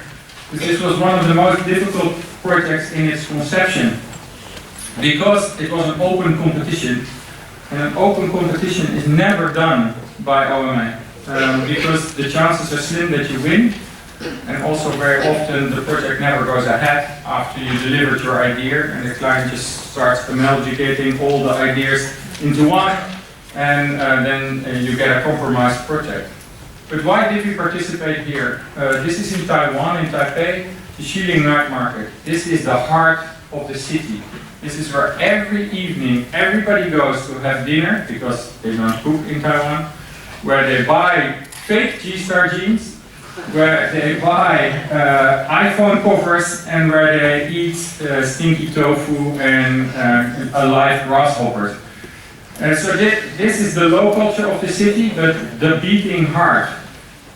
This was one of the most difficult projects in its conception, because it was an open competition. And an open competition is never done by OMA because the chances are slim that you win, and also very often the project never goes ahead after you delivered your idea, and the client just starts amalgamating all the ideas into one, and then you get a compromised project. But why did we participate here? This is in Taiwan, in Taipei, the Shilin night market. This is the heart of the city. This is where every evening everybody goes to have dinner, because they don't cook in Taiwan, where they buy fake G-Star jeans, where they buy iPhone covers, and where they eat stinky tofu and alive grasshoppers. So this is the low culture of the city, but the beating heart.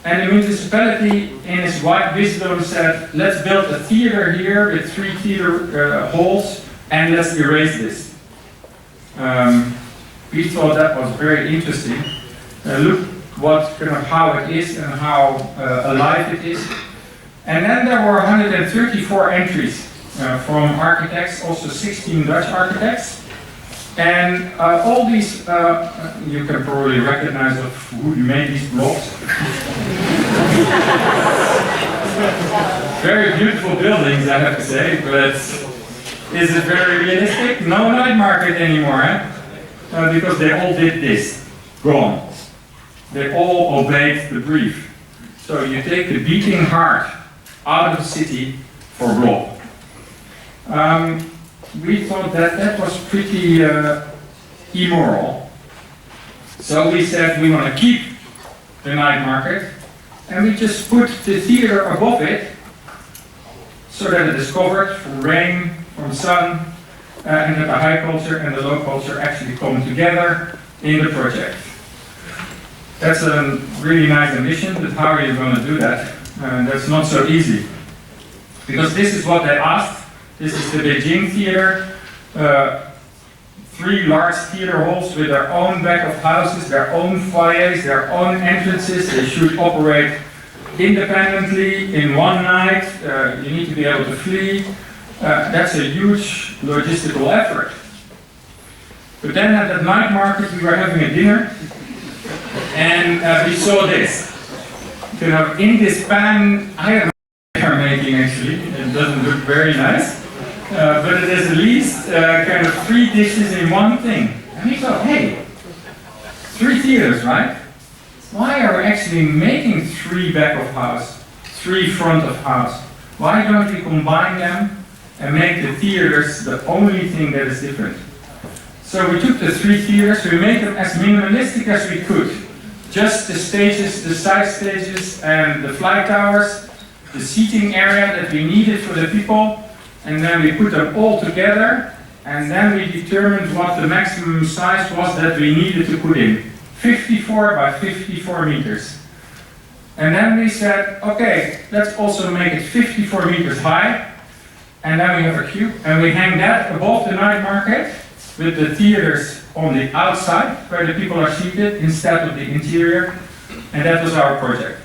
And the municipality, in its wide wisdom, said, let's build a theater here with 3 theater halls, and let's erase this. We thought that was very interesting. Look how it is and how alive it is. And then there were 134 entries from architects, also 16 Dutch architects. And all these, you can probably recognize who made these blocks. Very beautiful buildings, I have to say, but is it very realistic? No night market anymore, eh? Because they all did this. Gone. They all obeyed the brief. So you take the beating heart out of the city for block. We thought that was pretty immoral. So we said we want to keep the night market, and we just put the theater above it so that it is covered from rain, from sun, and that the high culture and the low culture actually come together in the project. That's a really nice ambition, but how are you going to do that? That's not so easy. Because this is what they asked. This is the Beijing theater. 3 large theater halls with their own back of houses, their own foyers, their own entrances. They should operate independently in one night. You need to be able to flee. That's a huge logistical effort. But then at that night market we were having a dinner, and we saw this. You know, in this pan, I don't know what they are making actually. It doesn't look very nice. But it is at least kind of 3 dishes in one thing. And we thought, hey, 3 theaters, right? Why are we actually making 3 back of house, 3 front of house? Why don't we combine them and make the theaters the only thing that is different? So we took the 3 theaters, we made them as minimalistic as we could. Just the stages, the side stages, and the flight towers, the seating area that we needed for the people. And then we put them all together, and then we determined what the maximum size was that we needed to put in. 54 by 54 meters. And then we said, okay, let's also make it 54 meters high. And then we have a cube, and we hang that above the night market with the theaters on the outside, where the people are seated, instead of the interior. And that was our project.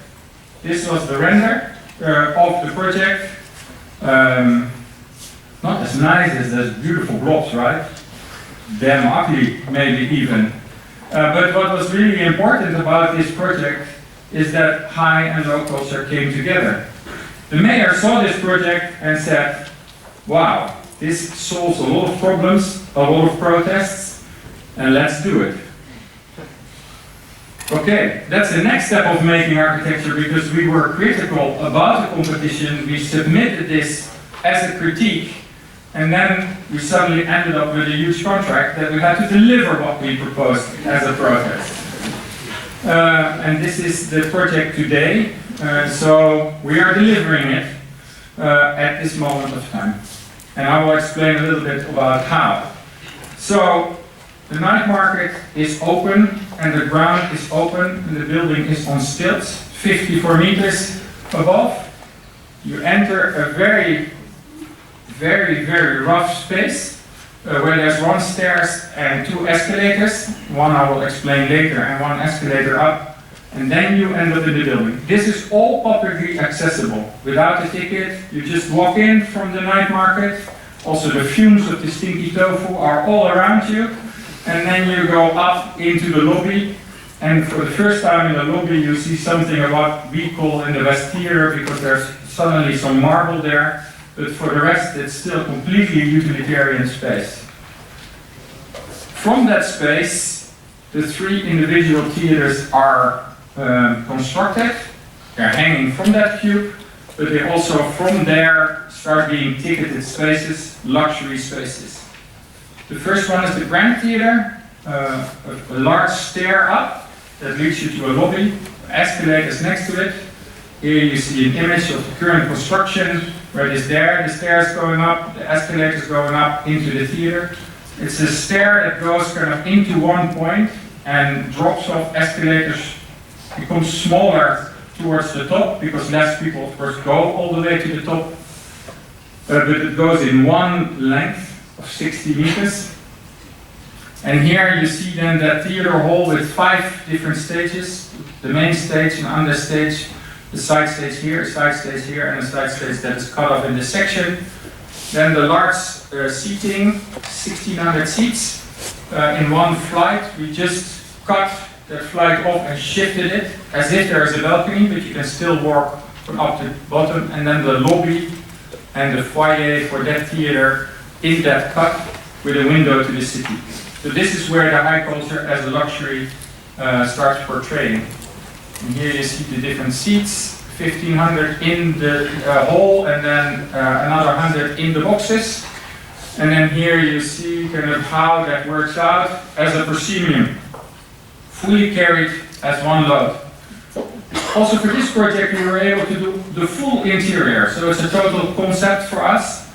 This was the render of the project. Not as nice as those beautiful blocks, right? Damn ugly, maybe even. But what was really important about this project is that high and low culture came together. The mayor saw this project and said, wow, this solves a lot of problems, a lot of protests, and let's do it. Okay, that's the next step of making architecture, because we were critical about the competition. We submitted this as a critique. And then we suddenly ended up with a huge contract that we had to deliver what we proposed as a protest. And this is the project today. So we are delivering it at this moment of time. And I will explain a little bit about how. So the night market is open, and the ground is open, and the building is on stilts, 54 meters above. You enter a very rough space where there's 1 stairs and 2 escalators. One I will explain later, and 1 escalator up, and then you end up in the building. This is all publicly accessible without a ticket. You just walk in from the night market. Also the fumes of the stinky tofu are all around you. and then you go up into the lobby, and for the first time in the lobby you see something of what we call in the West Theater, because there's suddenly some marble there, but for the rest it's still completely utilitarian space. From that space, the three individual theaters are constructed. They're hanging from that cube, but they also from there start being ticketed spaces, luxury spaces. The first one is the Grand Theater, a large stair up that leads you to a lobby, escalators next to it. Here you see an image of the current construction, where it is there, the stairs going up, the escalators going up into the theater. It's a stair that goes kind of into one point and drops off escalators, becomes smaller towards the top, because less people of course go all the way to the top, but it goes in one length of 60 meters. And here you see then that theater hall with 5 different stages, the main stage, an understage, the side stage here, and a side stage that is cut off in this section. Then the large seating, 1,600 seats in one flight. We just cut that flight off and shifted it as if there is a balcony, but you can still walk from up to bottom. And then the lobby and the foyer for that theater in that cut with a window to the city. So this is where the high culture as a luxury starts portraying. And here you see the different seats, 1,500 in the hall, and then another 100 in the boxes. And then here you see kind of how that works out as a proscenium, fully carried as one load. Also for this project we were able to do the full interior, so it's a total concept for us,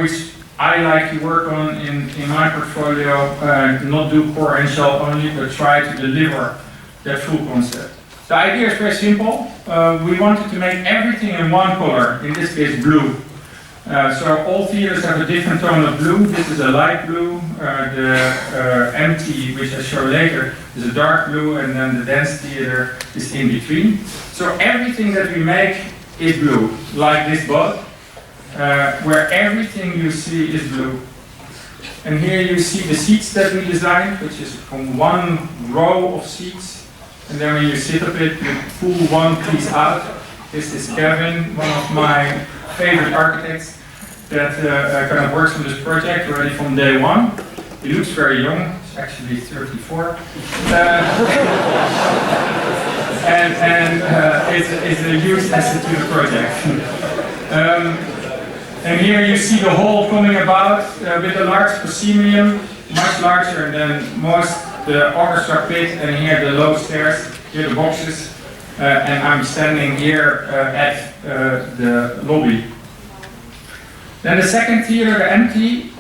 which I like to work on in my portfolio, not do core and shell only, but try to deliver that full concept. The idea is very simple. We wanted to make everything in one color, in this case blue. So all theaters have a different tone of blue. This is a light blue. The empty, which I show later, is a dark blue, and then the dense theater is in between. So everything that we make is blue, like this boat, where everything you see is blue. And here you see the seats that we designed, which is from one row of seats. And then when you sit up it, you pull one piece out. This is Kevin, one of my favorite architects that kind of works on this project already from day one. He looks very young, he's actually 34. It's a huge asset to the project. And here you see the hall coming about with a large proscenium, much larger than the orchestra pit, and here the low stairs, here the boxes, and I'm standing here at the lobby. Then the second theater, the empty,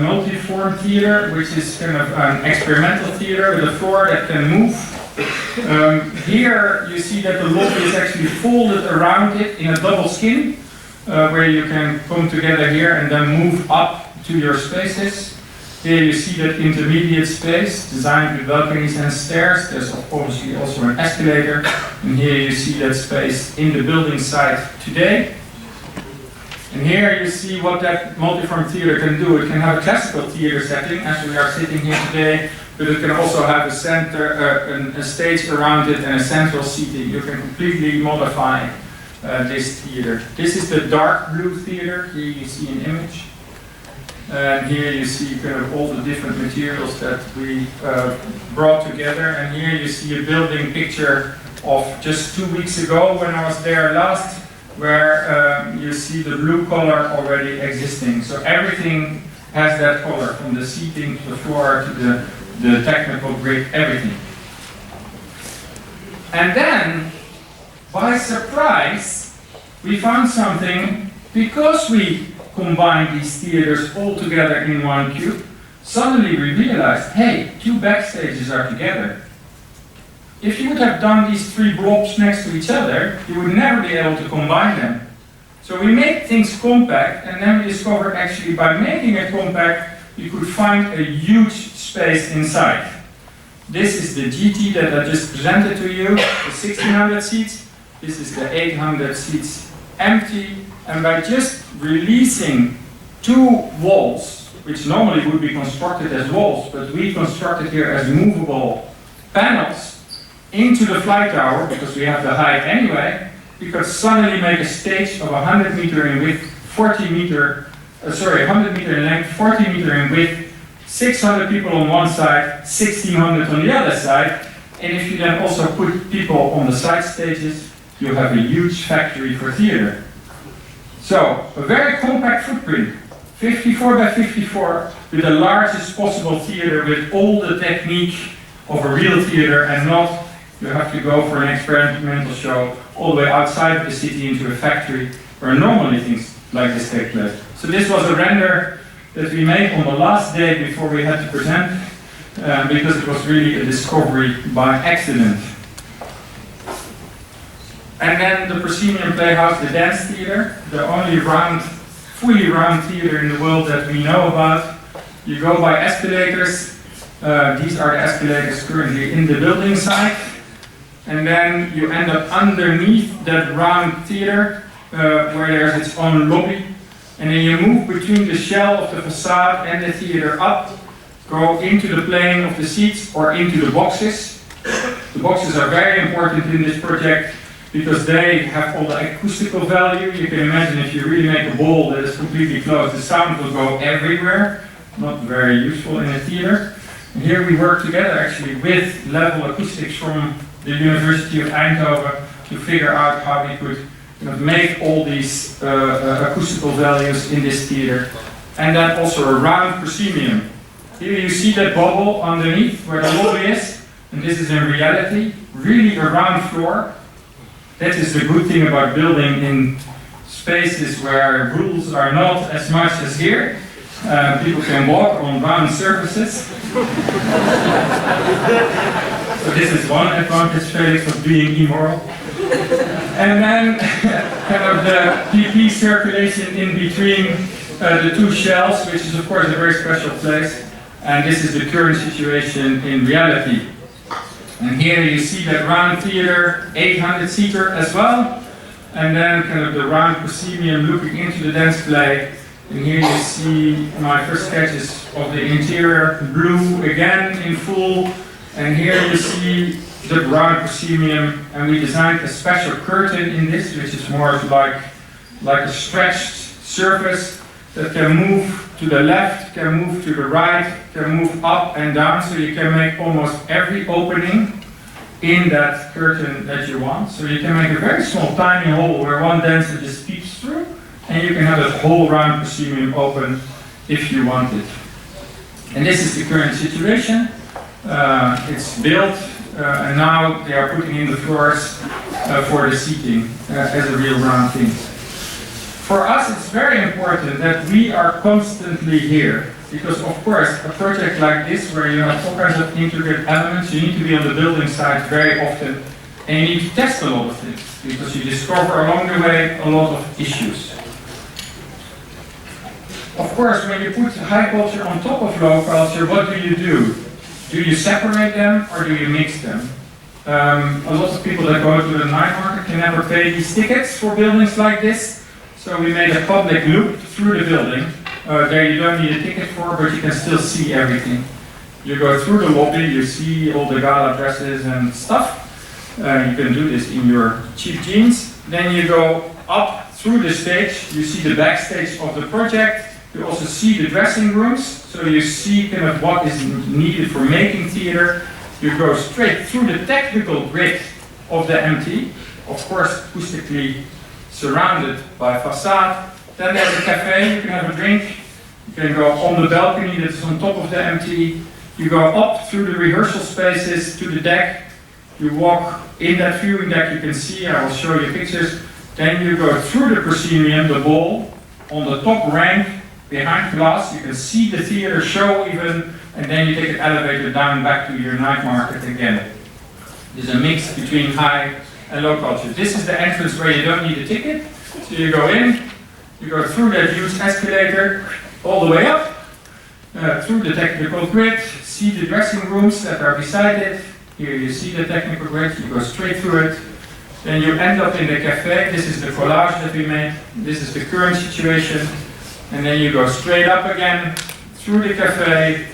multi-form theater, which is kind of an experimental theater with a floor that can move. Here you see that the lobby is actually folded around it in a double skin, where you can come together here and then move up to your spaces. Here you see that intermediate space designed with balconies and stairs. There's obviously also an escalator. And here you see that space in the building site today. And here you see what that multiform theater can do. It can have a classical theater setting, as we are sitting here today, but it can also have a center, a stage around it, and a central seating. You can completely modify this theater. This is the dark blue theater. Here you see an image. And here you see kind of all the different materials that we brought together. And here you see a building picture of just 2 weeks ago when I was there last, where you see the blue color already existing. So everything has that color, from the seating to the floor to the technical grid, everything. And then, by surprise, we found something, because we combine these theaters all together in one cube. Suddenly we realized, hey, 2 backstages are together. If you would have done these 3 blobs next to each other, you would never be able to combine them. So we made things compact, and then we discovered actually by making it compact, you could find a huge space inside. This is the GT that I just presented to you, the 1,600 seats. This is the 800 seats empty. And by just releasing 2 walls which normally would be constructed as walls, but we constructed here as movable panels into the flight tower, because we have the height anyway, we could suddenly make a stage of 100 meter in width, 100 meter in length, 40 meter in width, 600 people on one side, 1600 on the other side, and if you then also put people on the side stages, you have a huge factory for theater. So, a very compact footprint, 54 by 54, with the largest possible theater with all the technique of a real theater, and not you have to go for an experimental show all the way outside of the city into a factory where normally things like this take place. So this was a render that we made on the last day before we had to present, because it was really a discovery by accident. And then the Proscenium Playhouse, the dance theater, the only fully round theater in the world that we know about. You go by escalators. These are the escalators currently in the building site. And then you end up underneath that round theater, where there's its own lobby. And then you move between the shell of the facade and the theater up, go into the plane of the seats or into the boxes. The boxes are very important in this project because they have all the acoustical value. You can imagine if you really make a ball that is completely closed, the sound will go everywhere. Not very useful in a theater. And here we work together actually with level acoustics from the University of Eindhoven to figure out how we could make all these acoustical values in this theater. And then also a round proscenium. Here you see that bubble underneath where the lobby is, and this is in reality really a round floor. That is the good thing about building in spaces where rules are not as much as here. People can walk on round surfaces. So this is one advantage, Felix, of being immoral. And then kind of the PP circulation in between the two shells, which is of course a very special place. And this is the current situation in reality. And here you see that round theater, 800-seater as well. And then kind of the round proscenium looking into the dance play. And here you see my first sketches of the interior, blue again in full. And here you see the round proscenium, and we designed a special curtain in this, which is more like a stretched surface that can move to the left, can move to the right, can move up and down, so you can make almost every opening in that curtain that you want. So you can make a very small tiny hole where one dancer just peeps through, and you can have that whole round proscenium open if you want it. And this is the current situation. It's built, and now they are putting in the floors for the seating as a real round thing. For us, it's very important that we are constantly here, because of course, a project like this, where you have all kinds of intricate elements, you need to be on the building site very often, and you need to test a lot of things, because you discover along the way a lot of issues. Of course, when you put high culture on top of low culture, what do? Do you separate them or do you mix them? A lot of people that go to the night market can never pay these tickets for buildings like this. So we made a public loop through the building. There you don't need a ticket for, but you can still see everything. You go through the lobby, you see all the gala dresses and stuff. You can do this in your cheap jeans. Then you go up through the stage, you see the backstage of the project. You also see the dressing rooms, so you see kind of what is needed for making theater. You go straight through the technical grid of the MT, of course acoustically surrounded by facade. Then there's a cafe, you can have a drink. You can go on the balcony that's on top of the MT. You go up through the rehearsal spaces to the deck. You walk in that viewing deck, you can see, I will show you pictures. Then you go through the proscenium, the ball, on the top rank. Behind glass, you can see the theater show even, and then you take an elevator down back to your night market again. There's a mix between high and low culture. This is the entrance where you don't need a ticket. So you go in, you go through that huge escalator, all the way up, through the technical grid, see the dressing rooms that are beside it. Here you see the technical grid, you go straight through it. Then you end up in the cafe. This is the collage that we made. This is the current situation. And then you go straight up again through the cafe,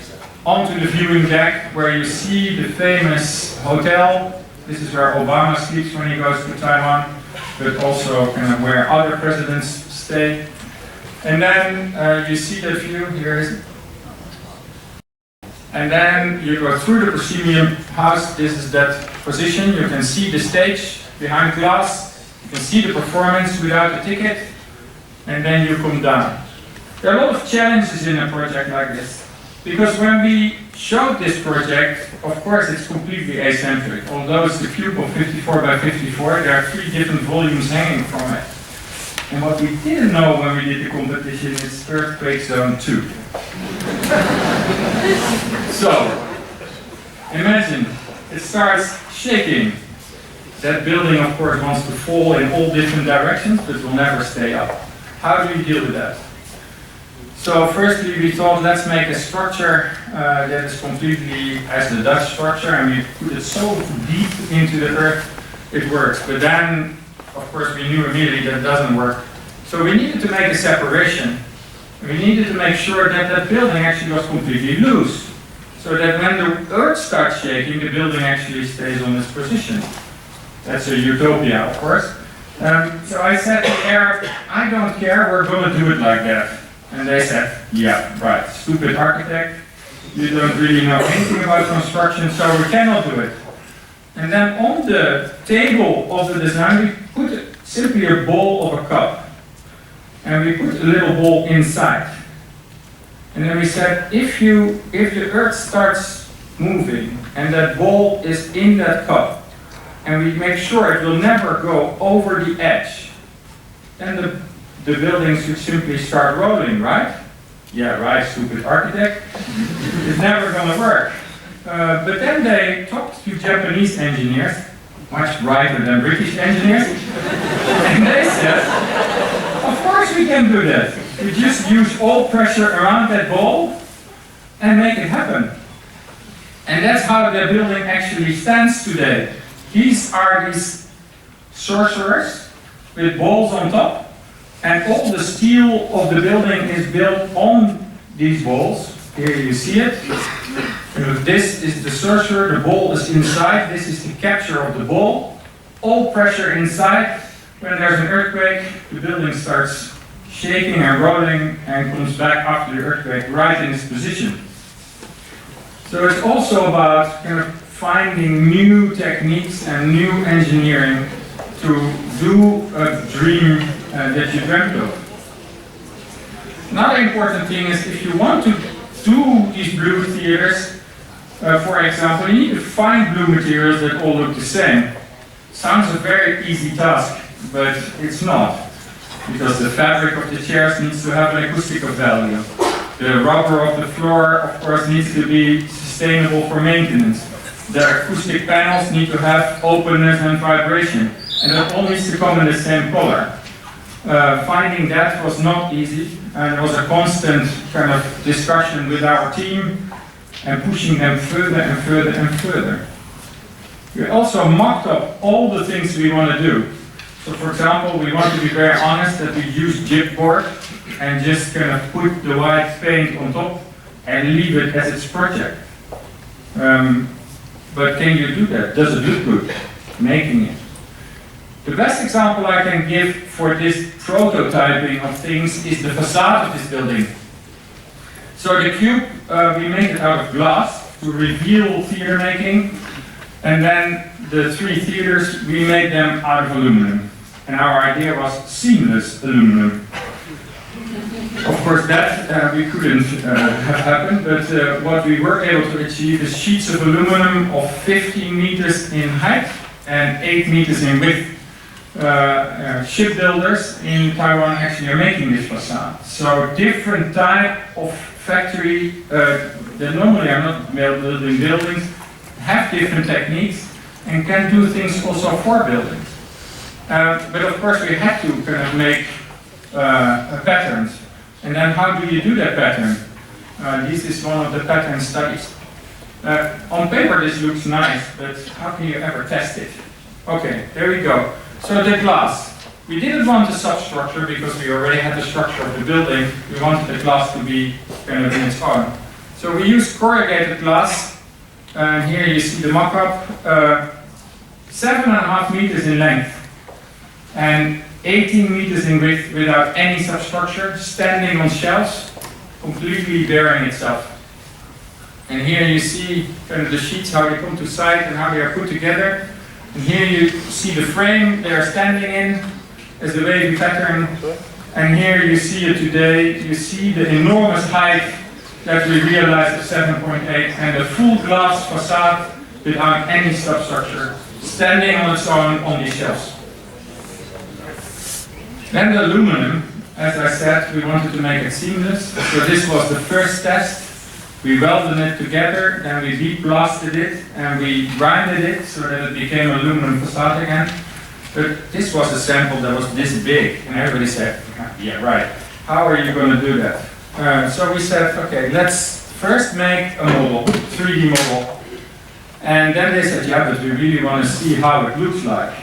onto the viewing deck where you see the famous hotel. This is where Obama sleeps when he goes to Taiwan, but also kind of where other presidents stay. And then you see the view, here is it. And then you go through the proscenium house. This is that position. You can see the stage behind glass. You can see the performance without a ticket. And then you come down. There are a lot of challenges in a project like this. Because when we showed this project, of course it's completely asymmetric. Although it's the cube of 54 by 54, there are 3 different volumes hanging from it. And what we didn't know when we did the competition is earthquake zone 2. So, imagine, it starts shaking. That building, of course, wants to fall in all different directions, but will never stay up. How do you deal with that? So, firstly, we thought, let's make a structure that is completely as the Dutch structure, and we put it so deep into the earth, it works. But then, of course, we knew immediately that it doesn't work. So we needed to make a separation. We needed to make sure that that building actually was completely loose. So that when the earth starts shaking, the building actually stays on its position. That's a utopia, of course. So I said to the Arab, I don't care, we're going to do it like that. And they said, yeah, right, stupid architect. You don't really know anything about construction, so we cannot do it. And then on the table of the design, we put simply a bowl of a cup. And we put a little ball inside. And then we said, if the earth starts moving and that ball is in that cup, and we make sure it will never go over the edge, then the building should simply start rolling, right? Yeah, right, stupid architect. It's never going to work. But then they talked to Japanese engineers, much brighter than British engineers, and they said, of course we can do that. We just use all pressure around that ball and make it happen. And that's how the building actually stands today. These are these sorcerers with balls on top, and all the steel of the building is built on these balls. Here you see it. This is the sorcerer, the ball is inside, this is the capture of the ball. All pressure inside. When there's an earthquake, the building starts shaking and rolling and comes back after the earthquake right in its position. So it's also about kind of finding new techniques and new engineering to do a dream that you dreamt of. Another important thing is if you want to do these blue theaters, for example, you need to find blue materials that all look the same. Sounds a very easy task, but it's not. Because the fabric of the chairs needs to have an acoustical value. The rubber of the floor, of course, needs to be sustainable for maintenance. The acoustic panels need to have openness and vibration. And that all needs to come in the same color. Finding that was not easy, and it was a constant kind of discussion with our team and pushing them further and further and further. We also mocked up all the things we want to do. So for example, we want to be very honest that we use chipboard and just kind of put the white paint on top and leave it as its project. But can you do that? Does it look good? Making it. The best example I can give for this prototyping of things is the facade of this building. So the cube, we made it out of glass to reveal theater making. And then the 3 theaters, we made them out of aluminum. And our idea was seamless aluminum. Of course that we couldn't have happened, but what we were able to achieve is sheets of aluminum of 15 meters in height and 8 meters in width. Shipbuilders in Taiwan actually are making this facade. So different type of factory that normally are not building buildings have different techniques and can do things also for buildings. But of course we had to kind of make patterns. And then how do you do that pattern? This is one of the pattern studies. On paper this looks nice, but how can you ever test it? Okay, there we go. So the glass. We didn't want a substructure because we already had the structure of the building. We wanted the glass to be kind of in its own. So we use corrugated glass, and here you see the mock-up, 7.5 meters in length and 18 meters in width without any substructure, standing on shelves, completely bearing itself. And here you see kind of the sheets, how they come to site and how they are put together. And here you see the frame they are standing in as the wavy pattern. And here you see it today. You see the enormous height that we realized of 7.8 and a full glass facade without any substructure, standing on its own on these shelves. Then the aluminum, as I said, we wanted to make it seamless. So this was the first test. We welded it together, then we deep blasted it, and we grinded it so that it became aluminum facade again. But this was a sample that was this big, and everybody said, yeah, right, how are you going to do that? So we said, okay, let's first make a model, 3D model. And then they said, yeah, but we really want to see how it looks like.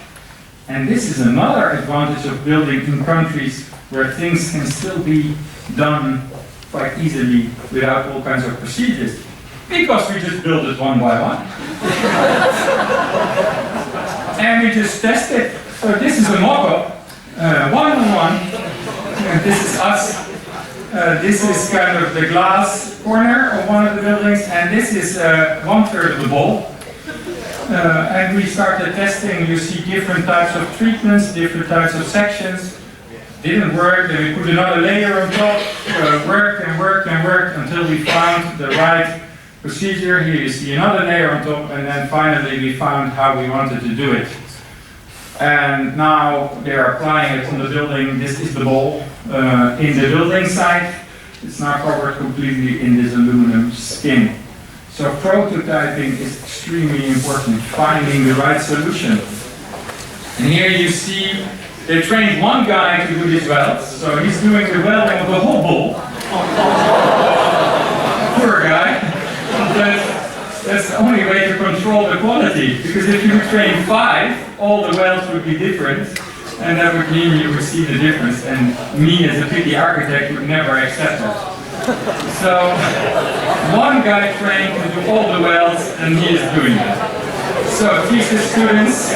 And this is another advantage of building in countries where things can still be done quite easily without all kinds of procedures, because we just build it one by one. And we just test it. So this is a mock-up, one-on-one, and this is us. This is kind of the glass corner of one of the buildings, and this is 1/3 of the bowl. And we started testing. You see different types of treatments, different types of sections. Didn't work, then we put another layer on top, worked and worked and worked until we found the right procedure. Here you see another layer on top, and then finally we found how we wanted to do it. And now they are applying it on the building. This is the bowl in the building site. It's now covered completely in this aluminum skin. So prototyping is extremely important, finding the right solution. And here you see they trained one guy to do these welds, so he's doing the welding of the whole bowl. Poor guy. But that's the only way to control the quality, because if you train 5, all the welds would be different, and that would mean you would see the difference, and me as a picky architect would never accept that. So, one guy trained to do all the welds, and he is doing that. So, thesis students,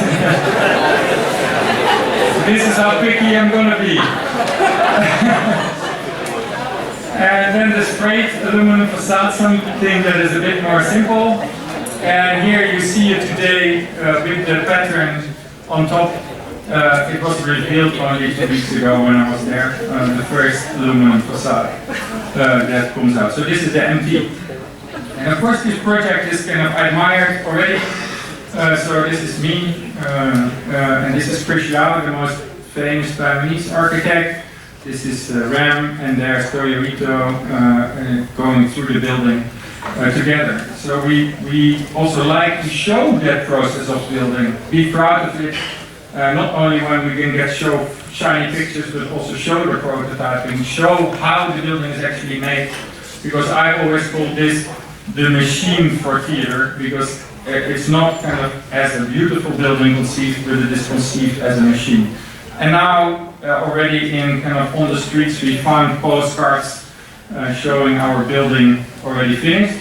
this is how picky I'm going to be. And then the straight aluminum facade, something that is a bit more simple. And here you see it today with the pattern on top. It was revealed only 2 weeks ago when I was there, the first aluminum facade that comes out. So this is the MP. And of course this project is kind of admired already. So this is me, and this is Chris Yao, the most famous Taiwanese architect. This is Ram, and there's Toyohito going through the building together. So we also like to show that process of building, be proud of it, not only when we can show shiny pictures, but also show the prototyping, show how the building is actually made, because I always call this the machine for theater, because it's not kind of as a beautiful building conceived, but it is conceived as a machine. And now, already in kind of on the streets, we found postcards showing our building already finished.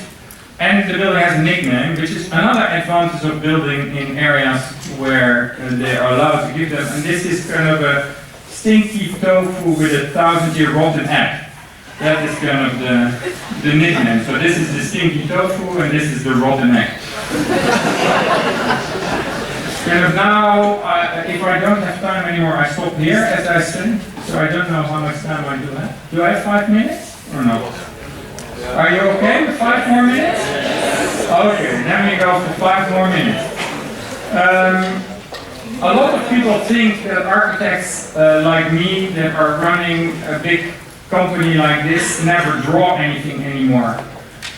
And the building has a nickname, which is another advantage of building in areas where they are allowed to give them. And this is kind of a stinky tofu with a 1,000-year rotten egg. That is kind of the nickname. So this is the stinky tofu, and this is the rotten egg. Kind of now, if I don't have time anymore, I stop here, as I said. So I don't know how much time I do have. Do I have 5 minutes or no? Are you okay with 5 more minutes? Okay, then we go for 5 more minutes. A lot of people think that architects like me that are running a big company like this never draw anything anymore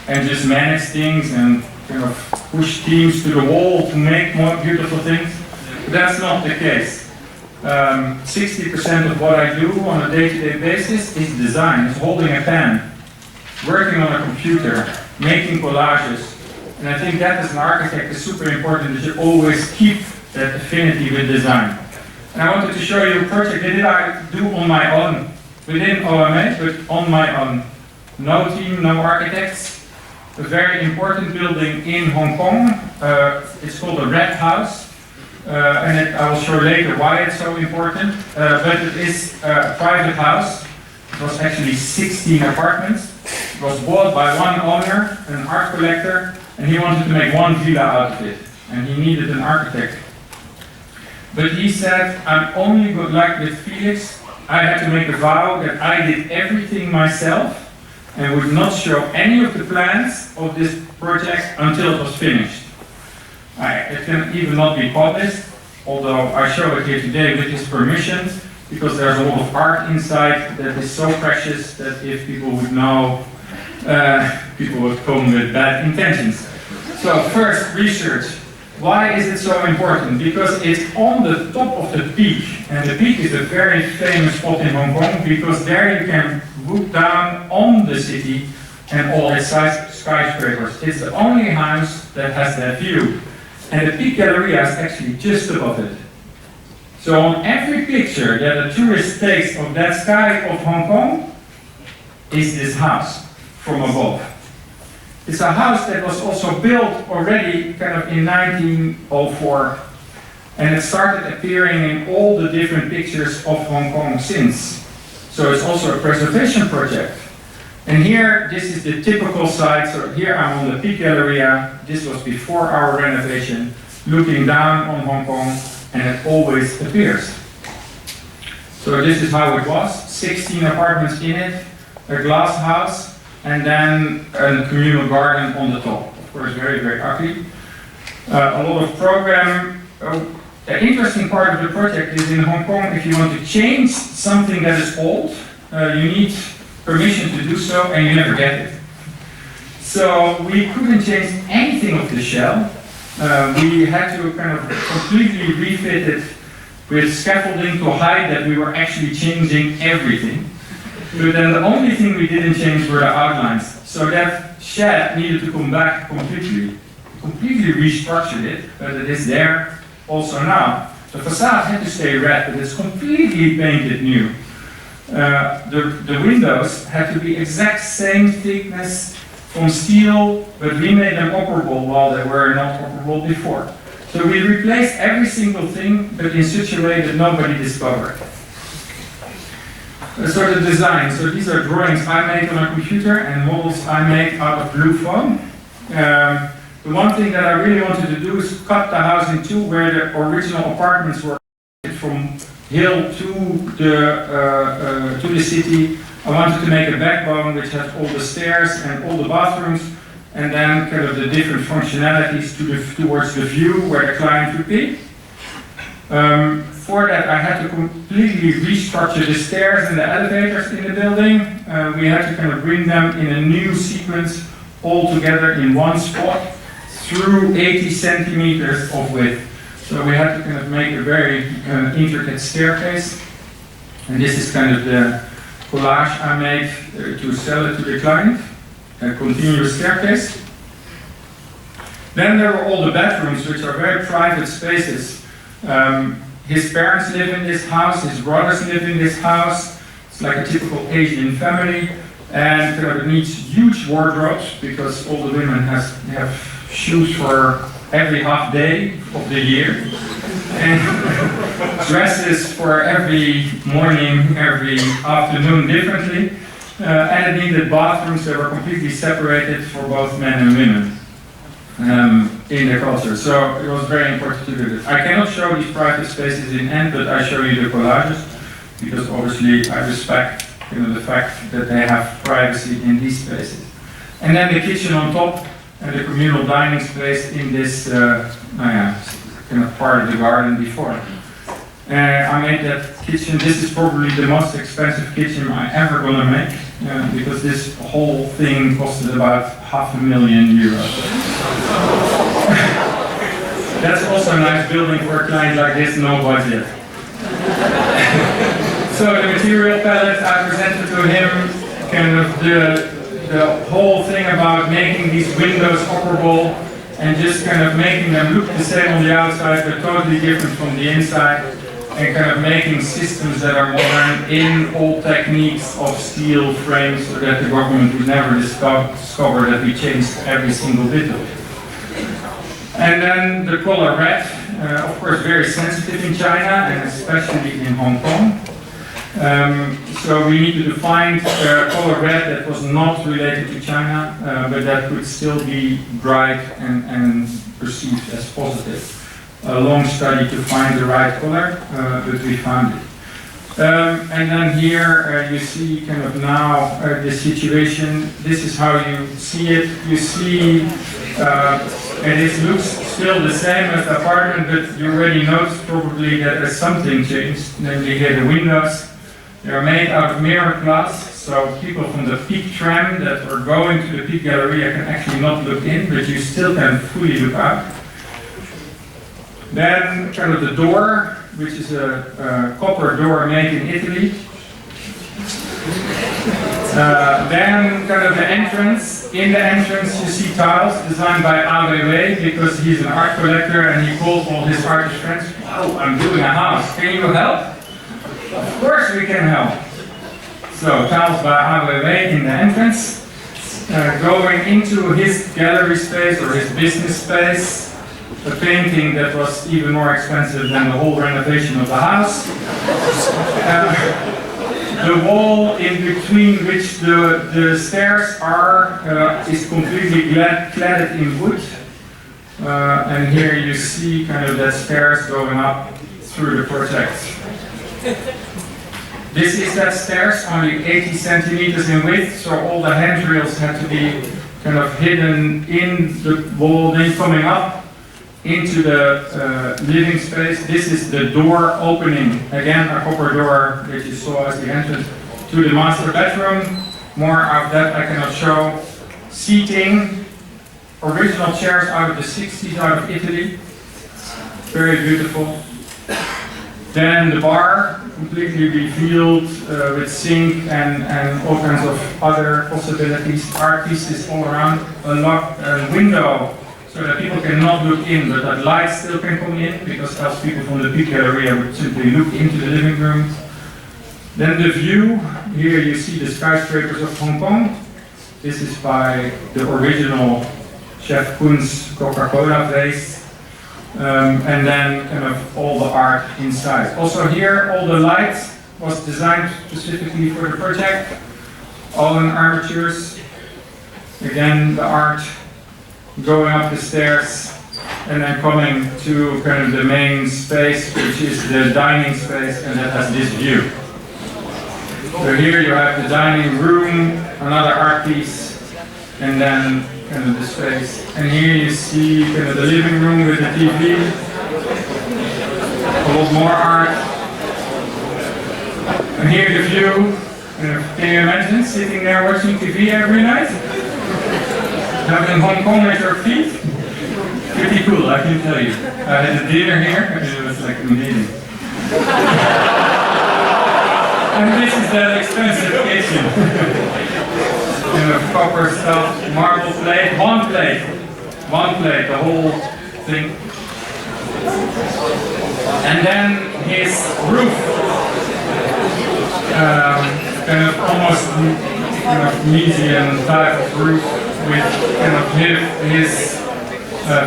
and just manage things and kind of push teams to the wall to make more beautiful things. But that's not the case. 60% of what I do on a day-to-day basis is design. It's holding a pen, working on a computer, making collages. And I think that as an architect is super important, that you always keep that affinity with design. And I wanted to show you a project that I do on my own, within OMA, but on my own. no team, no architects. A very important building in Hong Kong. It's called the Red House. I will show later why it's so important. But it is a private house. It was actually 16 apartments. It was bought by one owner, an art collector, and he wanted to make one villa out of it. And he needed an architect. But he said, I'm only good luck with Felix. I had to make a vow that I did everything myself and would not show any of the plans of this project until it was finished. It can even not be published, although I show it here today with his permission, because there's a lot of art inside that is so precious that if people would know, people would come with bad intentions. So first, research. Why is it so important? Because it's on the top of the peak, and the peak is a very famous spot in Hong Kong, because there you can look down on the city and all its skyscrapers. It's the only house that has that view. And the Peak Galleria is actually just above it. So on every picture that a tourist takes of that sky of Hong Kong is this house from above. It's a house that was also built already kind of in 1904, and it started appearing in all the different pictures of Hong Kong since. So it's also a preservation project. And here, this is the typical site. So here I'm on the Peak Galleria. This was before our renovation, looking down on Hong Kong, and it always appears. So this is how it was. 16 apartments in it, a glass house, and then a communal garden on the top. Of course, very, very ugly. A lot of program. The interesting part of the project is in Hong Kong, if you want to change something that is old, you need permission to do so, and you never get it. So we couldn't change anything of the shell. We had to kind of completely refit it with scaffolding to hide that we were actually changing everything. But then the only thing we didn't change were the outlines. So that shed needed to come back completely restructured it, but it is there also now. The facade had to stay red, but it's completely painted new. The windows had to be exact same thickness from steel, but we made them operable while they were not operable before. So we replaced every single thing, but in such a way that nobody discovered. So the design. So these are drawings I made on a computer and models I made out of blue foam. The one thing that I really wanted to do is cut the house in two, where the original apartments were from hill to the city. I wanted to make a backbone which had all the stairs and all the bathrooms, and then kind of the different functionalities towards the view where the client would be. For that, I had to completely restructure the stairs and the elevators in the building. We had to kind of bring them in a new sequence all together in one spot through 80 centimeters of width. So we had to kind of make a very intricate staircase. And this is kind of the collage I made to sell it to the client, a continuous staircase. Then there were all the bedrooms, which are very private spaces. His parents live in this house, his brothers live in this house. It's like a typical Asian family. And it needs huge wardrobes because all the women have shoes for every half day of the year. And dresses for every morning, every afternoon differently. And it needed bathrooms that were completely separated for both men and women. In their culture, so it was very important to do this. I cannot show these private spaces in end, but I show you the collages because obviously I respect, the fact that they have privacy in these spaces. And then the kitchen on top and the communal dining space in this kind of part of the garden before. I made that kitchen. This is probably the most expensive kitchen I ever gonna make because this whole thing costed about €500,000. That's also a nice building for a client like this, no budget. So the material palette, I presented to him kind of the whole thing about making these windows operable and just kind of making them look the same on the outside but totally different from the inside. and kind of making systems that are modern in old techniques of steel frames so that the government would never discover that we changed every single bit of it. And then the color red, of course very sensitive in China and especially in Hong Kong. So we needed to find color red that was not related to China, but that could still be bright and perceived as positive. A long study to find the right color, but we found it. And then here you see kind of now the situation. This is how you see it. You see, and it looks still the same as the apartment, but you already noticed probably that there's something changed, namely here the windows. They are made out of mirror glass, so people from the Peak tram that are going to the Peak Galleria can actually not look in, but you still can fully look out. Then kind of the door, which is a copper door made in Italy. Then kind of the entrance. In the entrance you see tiles designed by Wei because he's an art collector and he calls all his artist friends, "Wow, I'm doing a house, can you help?" Of course we can help. So tiles by Wei in the entrance. Going into his gallery space or his business space. A painting that was even more expensive than the whole renovation of the house. The wall in between which the stairs are is completely cladded in wood. And here you see kind of that stairs going up through the project. This is that stairs, only 80 centimeters in width, so all the handrails had to be kind of hidden in the wall, then coming up into the living space. This is the door opening, again a copper door that you saw as the entrance to the master bedroom. More of that I cannot show. Seating, original chairs out of the 60s, out of Italy, very beautiful. Then the bar, completely revealed with sink and all kinds of other possibilities. Art pieces all around, a lock window so that people cannot look in, but that light still can come in because else people from the Peak Galleria would simply look into the living room. Then the view, here you see the skyscrapers of Hong Kong. This is by the original Chef Koen's Coca-Cola vase. And then kind of all the art inside. Also here, all the light was designed specifically for the project. All in armatures. Again, the art going up the stairs and then coming to kind of the main space, which is the dining space, and that has this view. So here you have the dining room, another art piece, and then kind of the space. And here you see kind of the living room with the TV, a lot more art. And here the view. Can you imagine sitting there watching TV every night? Having Hong Kong at your feet? Pretty cool, I can tell you. I had a dinner here and it was like amazing. And this is that expensive kitchen. Copper stuff, marble plate, one plate, the whole thing. And then his roof, kind of almost medium type of roof with kind of his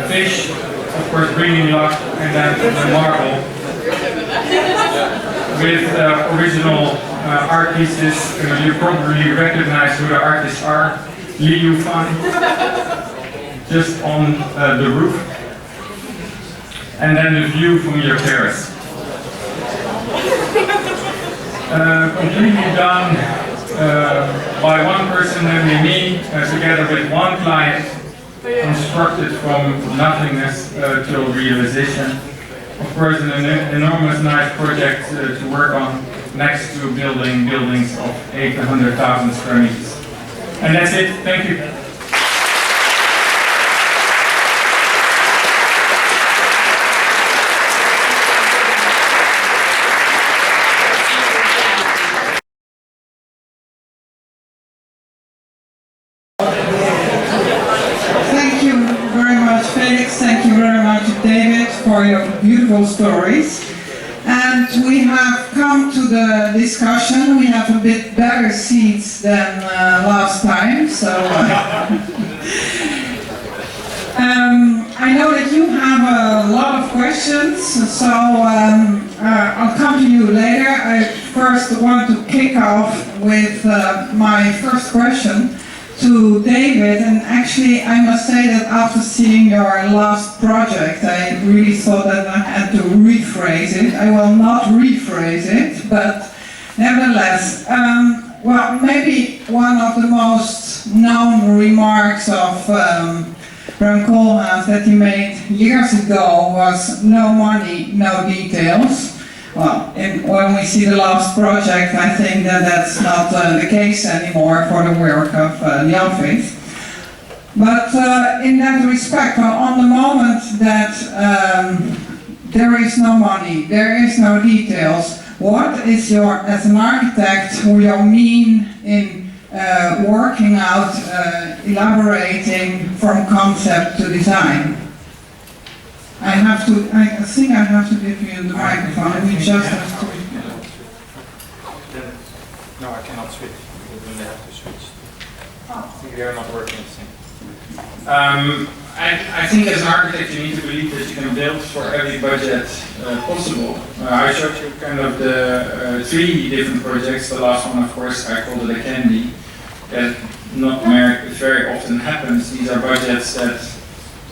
fish, of course green luck, and then the marble with original art pieces. You probably recognize who the artists are. Liu Fan, just on the roof. And then the view from your terrace. Completely done by one person, namely me, together with one client, constructed from nothingness till realization. Of course, an enormous nice project to work on, next to building buildings of 800,000 square meters. And that's it. Thank you. Thank you very much, Felix. Thank you very much, David, for your beautiful stories. And we have come to the discussion. We have a bit better seats than last time, so I know that you have a lot of questions, so I'll come to you later. I first want to kick off with my first question to David, and actually I must say that after seeing your last project, I really thought that I had to rephrase it. I will not rephrase it, but nevertheless, well, maybe one of the most known remarks of Ron Koolhaas that he made years ago was no money, no details. Well, when we see the last project, I think that that's not the case anymore for the work of the office. But in that respect, on the moment that there is no money, there is no details, what is your, as an architect, your mean in working out, elaborating from concept to design? I think I have to give you the microphone. We just have to. No, I cannot switch. Then they have to switch. I think they are not working the same. I think as an architect you need to believe that you can build for every budget possible. I showed you kind of the 3 different projects. The last one, of course, I called it a candy. That not very often happens. These are budgets that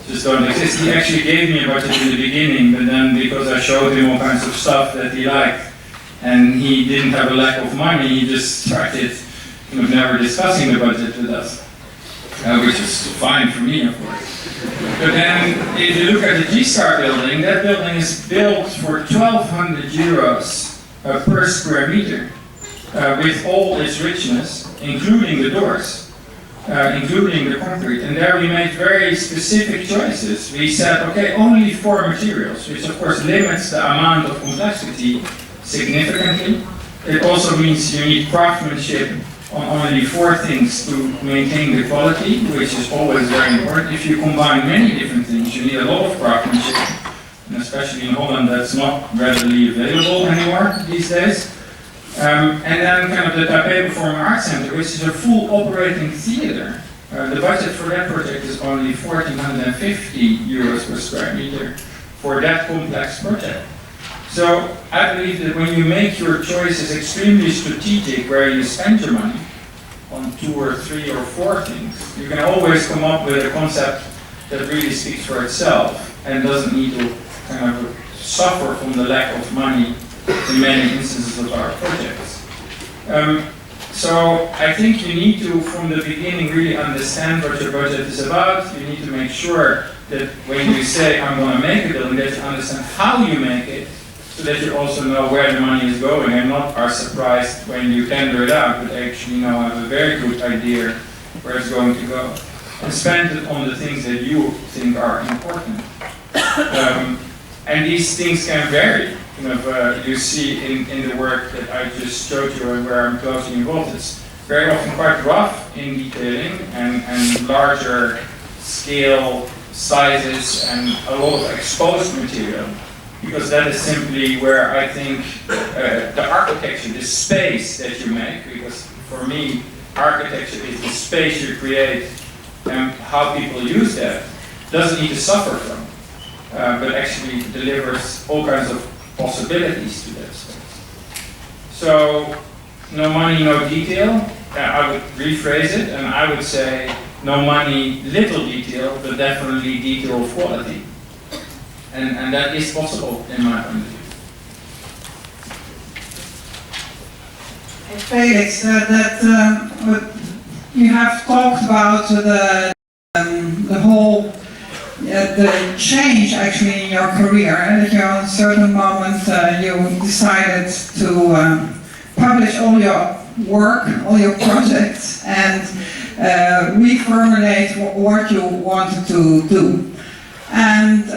just don't exist. He actually gave me a budget in the beginning, but then because I showed him all kinds of stuff that he liked, and he didn't have a lack of money, he just started never discussing the budget with us, which is fine for me, of course. But then, if you look at the G-Star building, that building is built for 1,200 euros per square meter, with all its richness, including the doors. Including the concrete, and there we made very specific choices. We said, okay, only 4 materials, which of course limits the amount of complexity significantly. It also means you need craftsmanship on only 4 things to maintain the quality, which is always very important. If you combine many different things, you need a lot of craftsmanship, and especially in Holland, that's not readily available anymore these days. And then kind of the Taipei Performing Arts Center, which is a full operating theater. The budget for that project is only 1,450 euros per square meter for that complex project. So I believe that when you make your choices extremely strategic where you spend your money on 2 or 3 or 4 things, you can always come up with a concept that really speaks for itself and doesn't need to kind of suffer from the lack of money in many instances of our projects. So I think you need to, from the beginning, really understand what your budget is about. You need to make sure that when you say, I'm going to make a building, that you understand how you make it, so that you also know where the money is going and not are surprised when you tender it out, but actually now have a very good idea where it's going to go. And spend it on the things that you think are important. And these things can vary. You see in the work that I just showed you and where I'm closely involved, it's very often quite rough in detailing and larger scale sizes and a lot of exposed material, because that is simply where I think the architecture, the space that you make, because for me architecture is the space you create and how people use that, doesn't need to suffer from, but actually delivers all kinds of possibilities to that space. So, no money, no detail. I would rephrase it, and I would say no money, little detail, but definitely detail of quality. And that is possible in my point of view. Felix, you have talked about the whole the change actually in your career, that you at a certain moment you decided to publish all your work, all your projects, and reformulate what you wanted to do. And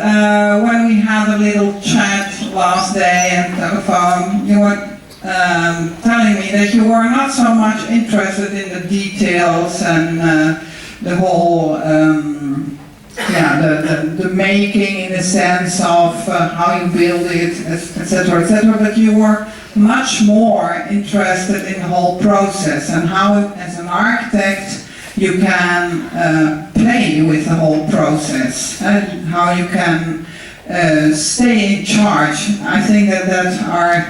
when we had a little chat last day on telephone, you were telling me that you were not so much interested in the details and the whole the making in the sense of how you build it, etc., etc. But you were much more interested in the whole process and how, as an architect, you can play with the whole process and how you can stay in charge. I think that are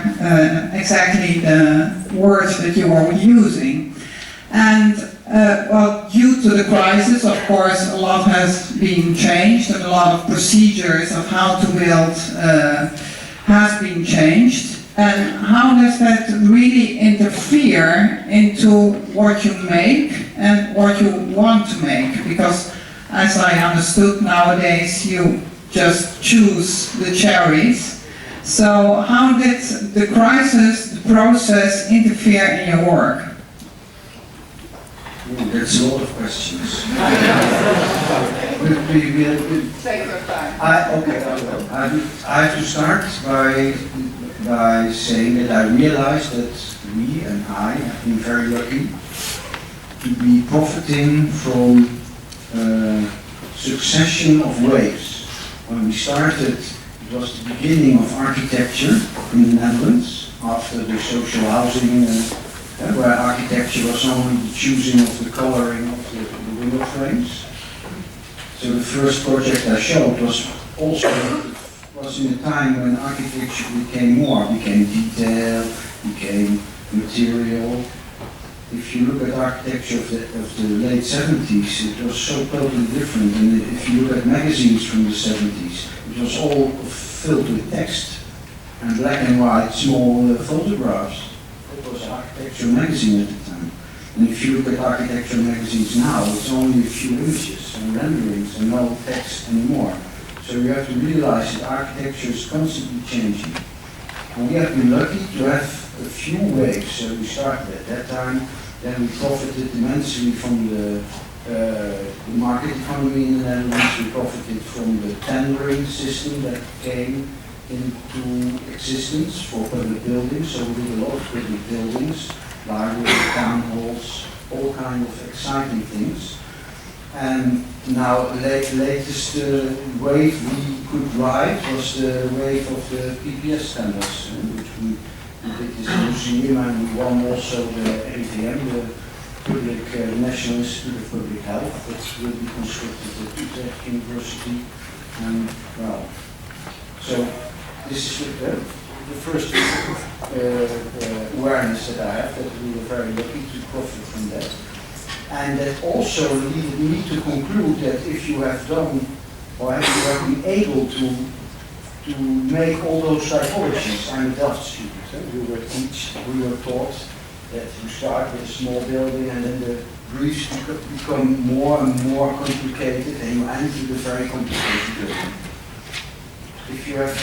exactly the words that you were using. And well, due to the crisis, of course, a lot has been changed and a lot of procedures of how to build has been changed. And how does that really interfere into what you make and what you want to make? Because as I understood, nowadays you just choose the cherries. So how did the crisis, the process, interfere in your work? Ooh, that's a lot of questions. Take your time. I have to start by saying that I realized that we and I have been very lucky to be profiting from a succession of waves. When we started, it was the beginning of architecture in the Netherlands after the social housing, where architecture was only the choosing of the coloring of the window frames. So the first project I showed was in a time when architecture became detail, became material. If you look at architecture of the late 70s, it was so totally different. And if you look at magazines from the 70s, it was all filled with text and black and white small photographs. It was architecture magazine at the time. And if you look at architecture magazines now, it's only a few images and renderings and no text anymore. So you have to realize that architecture is constantly changing. And we have been lucky to have a few waves. So we started at that time, then we profited immensely from the market economy in the Netherlands. We profited from the tendering system that came into existence for public buildings. So we did a lot of public buildings, libraries, town halls, all kinds of exciting things. And now the latest wave we could ride was the wave of the PPS standards, which we did this museum, and we won also the AVM, the National Institute of Public Health, that will be constructed at Utrecht University. And well, so this is the first awareness that I have, that we were very lucky to profit from that. And that also leads me to conclude that if you have done, or if you have been able to make all those typologies, I'm a Delft student, we were taught that you start with a small building and then the briefs become more and more complicated and you end with a very complicated building. If you have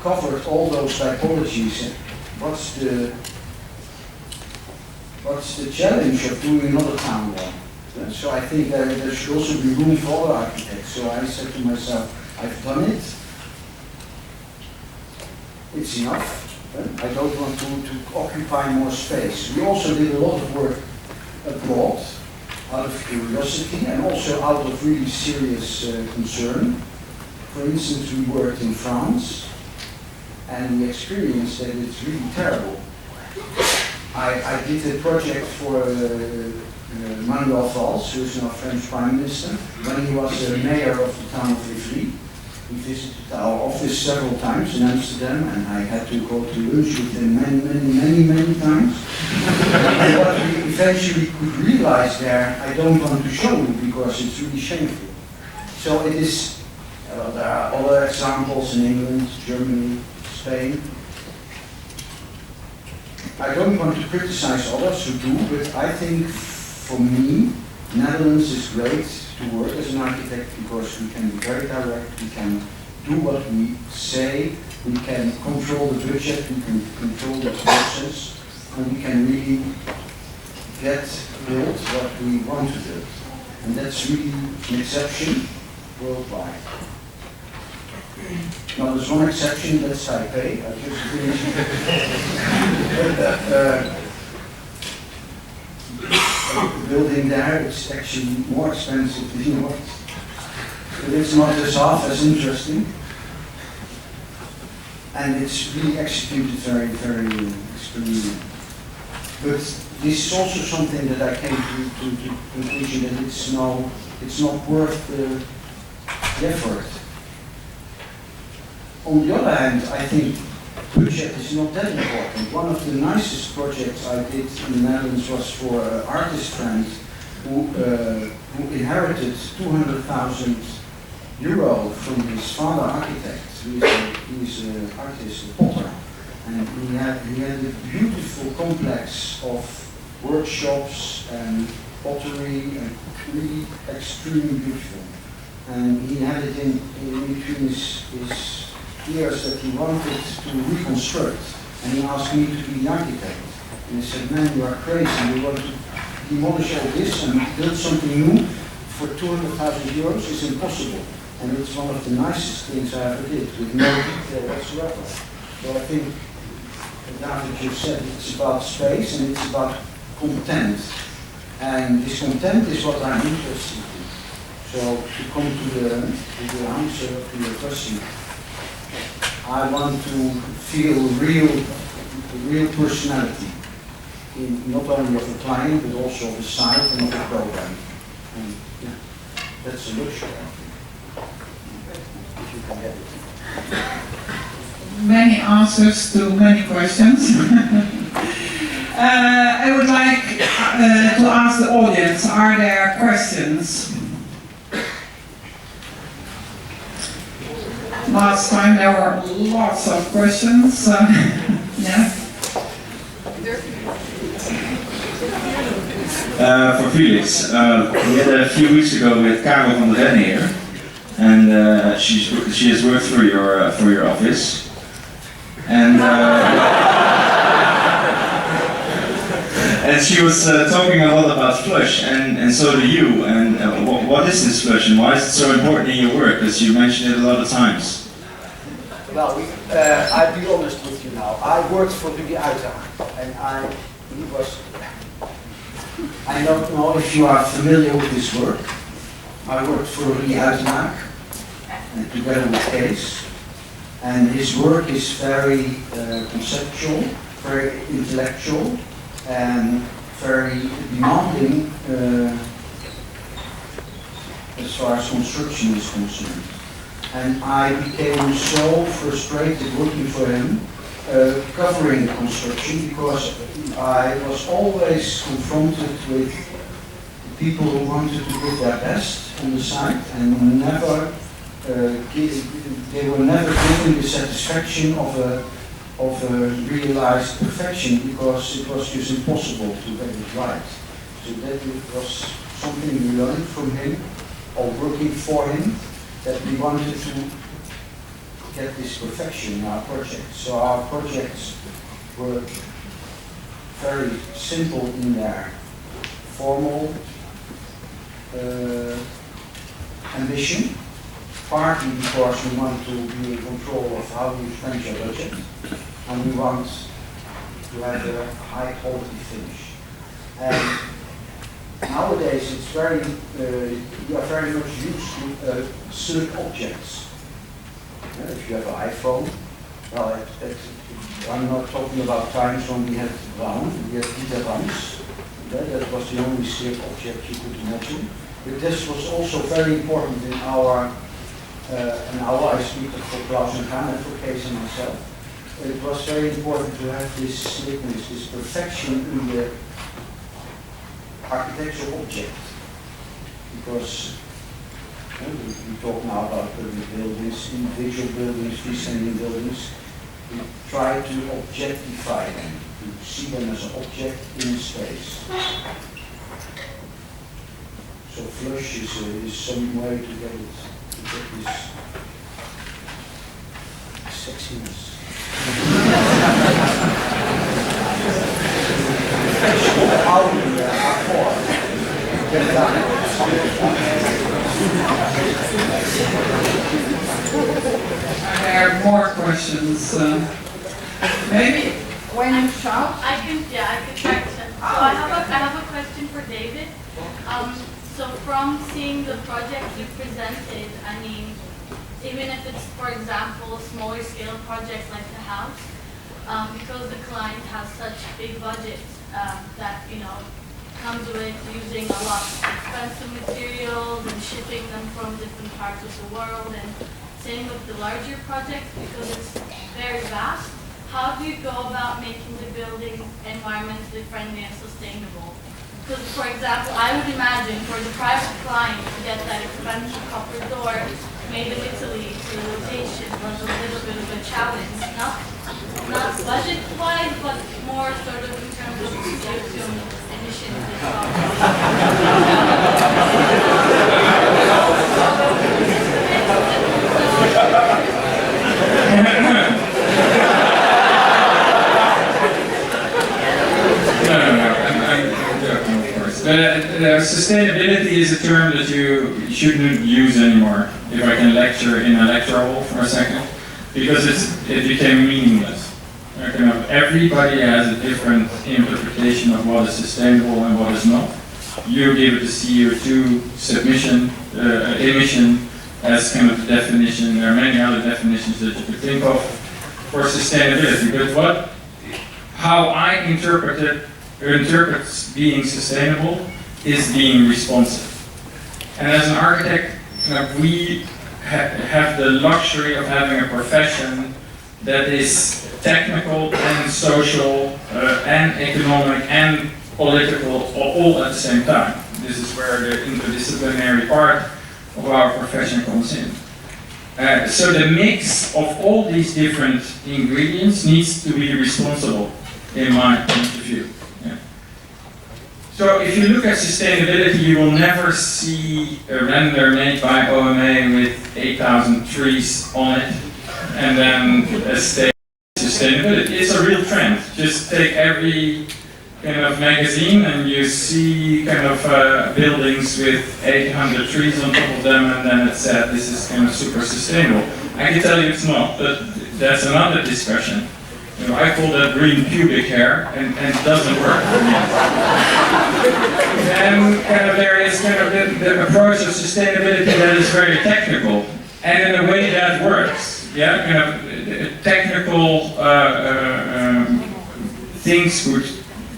covered all those typologies, what's the challenge of doing another town wall? So I think that there should also be room for other architects. So I said to myself, I've done it. It's enough. I don't want to occupy more space. We also did a lot of work abroad, out of curiosity and also out of really serious concern. For instance, we worked in France and we experienced that it's really terrible. I did a project for Manuel Valls, who is now French Prime Minister. When he was mayor of the town of Ivry, he visited our office several times in Amsterdam, and I had to go to lunch with him many times. And what we eventually could realize there, I don't want to show you because it's really shameful. So it is, there are other examples in England, Germany, Spain. I don't want to criticize others who do, but I think for me, Netherlands is great to work as an architect because we can be very direct, we can do what we say, we can control the budget, we can control the process, and we can really build what we want to build. And that's really an exception worldwide. Now there's one exception, that's Taipei. I just finished. The building there is actually more expensive than yours. but it's not as half as interesting. And it's really executed very, very extremely. But this is also something that I came to the conclusion that it's not worth the effort. On the other hand, I think budget is not that important. One of the nicest projects I did in the Netherlands was for an artist friend who inherited 200,000 euro from his father architect. He's an artist, a potter. And he had a beautiful complex of workshops and pottery, and really extremely beautiful. And he had it in between his years that he wanted to reconstruct. And he asked me to be the architect. And he said, man, you are crazy. You want to demolish all this and build something new for 200,000 euros is impossible. And it's one of the nicest things I ever did, with no detail whatsoever. So I think, David, you said it's about space and it's about content. And this content is what I'm interested in. So to come to the answer to your question, I want to feel real personality, in not only of the client but also of the site and of the program. And yeah, that's a luxury, I think. If you can get it. Many answers to many questions. I would like to ask the audience, are there questions? Last time there were lots of questions. Yeah. For Felix, we had a few weeks ago with Karel van der Ven here, and she has worked for your office, and and she was talking a lot about Flush, and so do you. And what is this Flush, and why is it so important in your work? Because you mentioned it a lot of times. Well, I'll be honest with you now. I worked for Gianotten, and I don't know if you are familiar with his work. I worked for Gianotten together with Kees, and his work is very conceptual, very intellectual, and very demanding as far as construction is concerned. And I became so frustrated working for him, covering construction, because I was always confronted with people who wanted to give their best on the site and never they were never given the satisfaction of a realized perfection, because it was just impossible to get it right. So that was something we learned from him, or working for him, that we wanted to get this perfection in our project. So our projects were very simple in their formal ambition, partly because we want to be in control of how we spend our budget, and we want to have a high quality finish. And nowadays it's very, we are very much used to silk objects. If you have an iPhone, well, I'm not talking about times when we had round, we had Peter Rams. That was the only silk object you could imagine. But this was also very important in our, I speak for Klaus and Hannah, for Kees and myself. It was very important to have this slickness, this perfection in the architectural object, because we talk now about public buildings, individual buildings, freestanding buildings. We try to objectify them, to see them as an object in space. So Flush is some way to get it, to get this sexiness. Are there more questions? Maybe? When you shout, I can try to. So I have a question for David. So from seeing the project you presented, I mean, even if it's, for example, smaller scale projects like the house, because the client has such big budgets that, comes with using a lot of expensive materials and shipping them from different parts of the world, and same with the larger projects because it's very vast. How do you go about making the building environmentally friendly and sustainable? Because, for example, I would imagine for the private client to get that expensive copper door made in Italy to the location was a little bit of a challenge. Not budget-wise, but more sort of in terms of CO2 emissions as well. Sustainability is a term that you shouldn't use anymore, if I can lecture in a lecture hall for a second, because it became meaningless. Everybody has a different interpretation of what is sustainable and what is not. You give it a CO2 emission as kind of the definition. There are many other definitions that you could think of for sustainability, but how I interpret being sustainable is being responsive. And as an architect, we have the luxury of having a profession that is technical and social and economic and political all at the same time. This is where the interdisciplinary part of our profession comes in. So the mix of all these different ingredients needs to be responsible, in my point of view. So if you look at sustainability, you will never see a render made by OMA with 8,000 trees on it and then state sustainability. It's a real trend. Just take every kind of magazine and you see kind of buildings with 800 trees on top of them, and then it said this is kind of super sustainable. I can tell you it's not, but that's another discussion. I call that green pubic hair, and it doesn't work for me. And kind of there is kind of the approach of sustainability that is very technical, and in a way that works. Yeah, kind of technical things could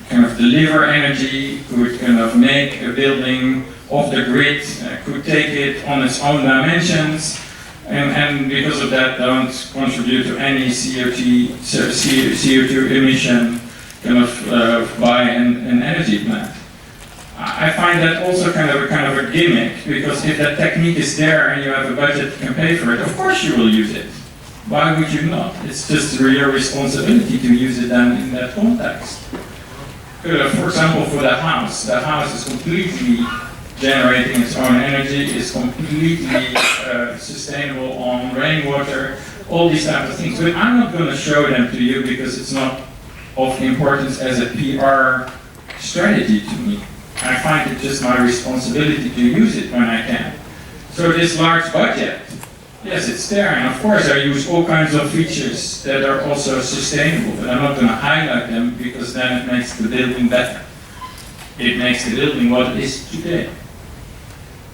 kind of deliver energy, could kind of make a building off the grid, could take it on its own dimensions. And because of that, don't contribute to any CO2 emission kind of by an energy plant. I find that also kind of a gimmick, because if that technique is there and you have a budget you can pay for it, of course you will use it. Why would you not? It's just your responsibility to use it then in that context. For example, for the house is completely generating its own energy, is completely sustainable on rainwater, all these types of things. But I'm not going to show them to you because it's not of importance as a PR strategy to me. I find it just my responsibility to use it when I can. So this large budget, yes, it's there, and of course I use all kinds of features that are also sustainable, but I'm not going to highlight them because then it makes the building better. It makes the building what it is today.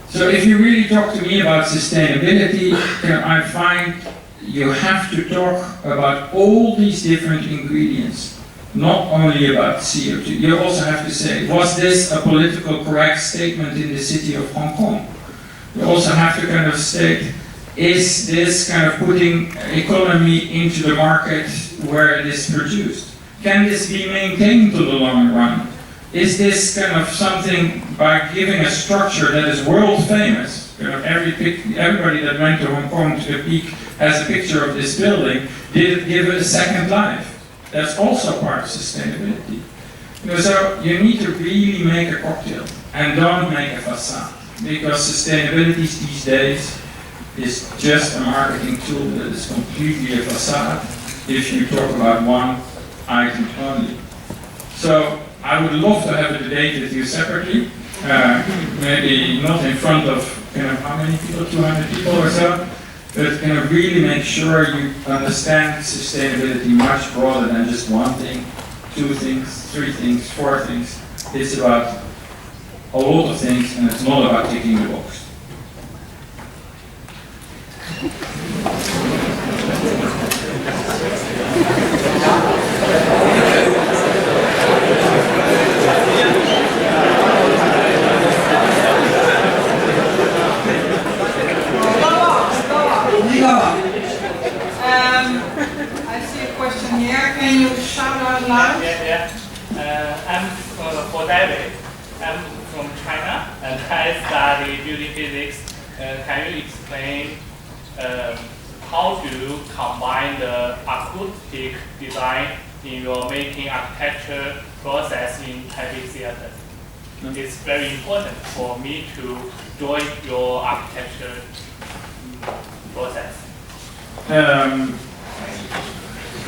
So if you really talk to me about sustainability, I find you have to talk about all these different ingredients, not only about CO2. You also have to say, was this a political correct statement in the city of Hong Kong? You also have to kind of state, is this kind of putting economy into the market where it is produced? Can this be maintained to the long run? Is this kind of something by giving a structure that is world famous? Everybody that went to Hong Kong to the peak has a picture of this building. Did it give it a second life? That's also part of sustainability. So you need to really make a cocktail and don't make a facade, because sustainability these days is just a marketing tool that is completely a facade if you talk about one item only. So I would love to have a debate with you separately, maybe not in front of how many people, 200 people or so, but really make sure you understand sustainability much broader than just one thing, two things, three things, four things. It's about a lot of things, and it's not about ticking the box. I see a question here. Can you shout out loud? I'm for David. I'm from China and I study building physics. Can you explain how do you combine the acoustic design in your making architecture process in heavy theater? It's very important for me to join your architecture process.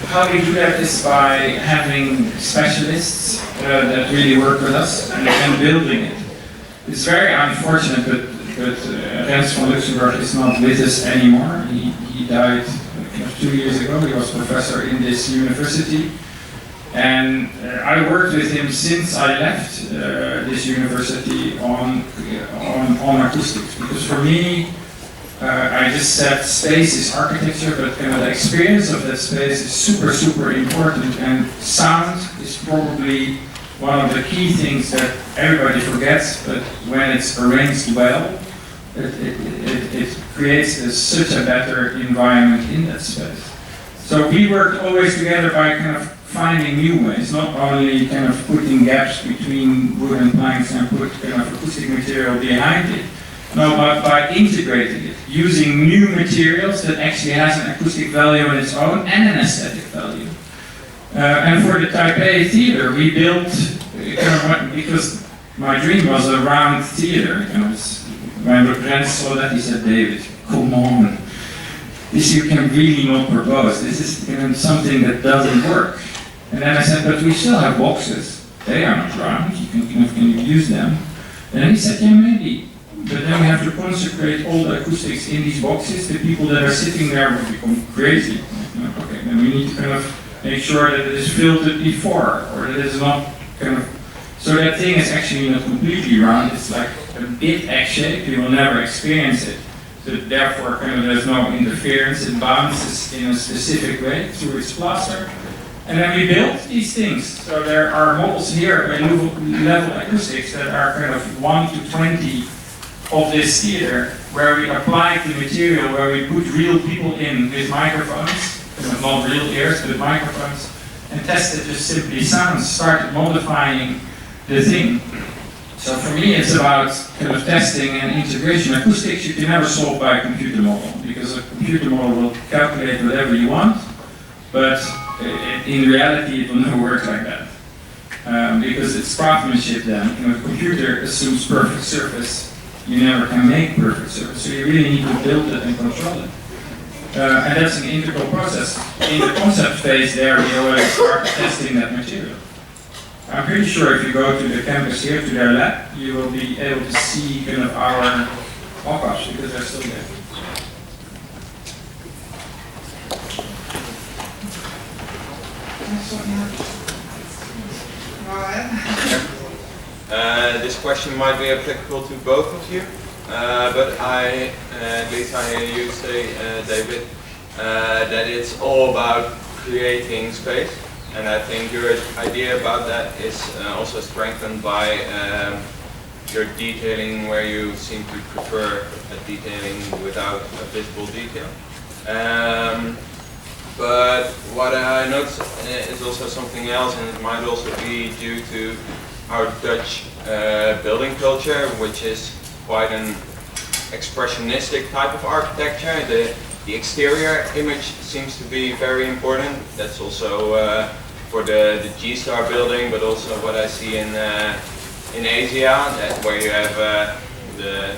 How we do that is by having specialists that really work with us and building it. It's very unfortunate, but Rens van Luxemburg is not with us anymore. He died 2 years ago. He was professor in this university. And I worked with him since I left this university on acoustics. Because for me, I just said space is architecture, but kind of the experience of that space is super important, and sound is probably one of the key things that everybody forgets, but when it's arranged well, it creates such a better environment in that space. So we worked always together by kind of finding new ways, not only kind of putting gaps between wood and planks and put kind of acoustic material behind it. No, but by integrating it, using new materials that actually has an acoustic value on its own and an aesthetic value. And for the Taipei theater, we built, because my dream was a round theater. When Rens saw that, he said, "David, come on, this you can really not propose. This is something that doesn't work." And then I said, "But we still have boxes. They are not round. You can use them." And then he said, "Yeah, maybe. But then we have to consecrate all the acoustics in these boxes. The people that are sitting there will become crazy. Okay, then we need to kind of make sure that it is filtered before, or that it's not kind of, so that thing is actually not completely round. It's like a bit egg-shaped. You will never experience it. So therefore, kind of there's no interference. It bounces in a specific way through its plaster. And then we built these things. So there are models here by level acoustics that are kind of 1 to 20 of this theater, where we applied the material, where we put real people in with microphones, not real ears, but microphones, and tested just simply sounds, started modifying the thing. So for me, it's about kind of testing and integration. Acoustics you can never solve by a computer model, because a computer model will calculate whatever you want, but in reality it will never work like that. Because it's craftsmanship then. The computer assumes perfect surface. You never can make perfect surface, so you really need to build it and control it. And that's an integral process. In the concept phase there, we already start testing that material. I'm pretty sure if you go to the campus here, to their lab, you will be able to see kind of our mock-ups, because they're still there. This question might be applicable to both of you, but at least I hear you say, David, that it's all about creating space, and I think your idea about that is also strengthened by your detailing, where you seem to prefer a detailing without a visible detail. But what I noticed is also something else, and it might also be due to our Dutch building culture, which is quite an expressionistic type of architecture. The exterior image seems to be very important. That's also for the G-Star building, but also what I see in Asia, where you have the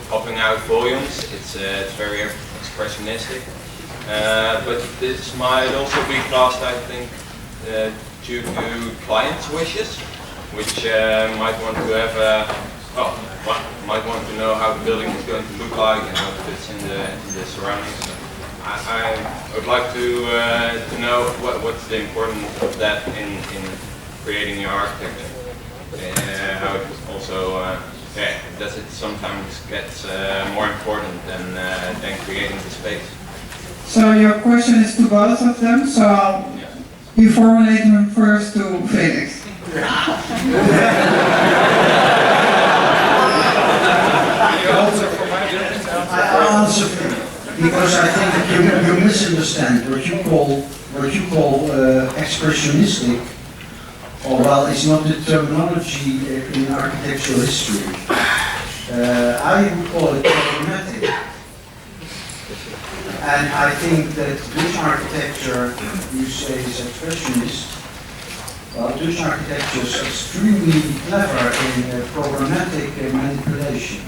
popping out volumes. It's very expressionistic. But this might also be classed, I think, due to clients' wishes, which might want to have might want to know how the building is going to look like and how it fits in the surroundings. I would like to know what's the importance of that in creating your architecture. how it also does it sometimes gets more important than creating the space. So your question is to both of them, so you formulate them first to Felix. I'll answer because I think you misunderstand what you call expressionistic, or well, it's not the terminology in architectural history. I would call it programmatic. And I think that Dutch architecture, you say, is expressionist. Well, Dutch architecture is extremely clever in programmatic manipulation.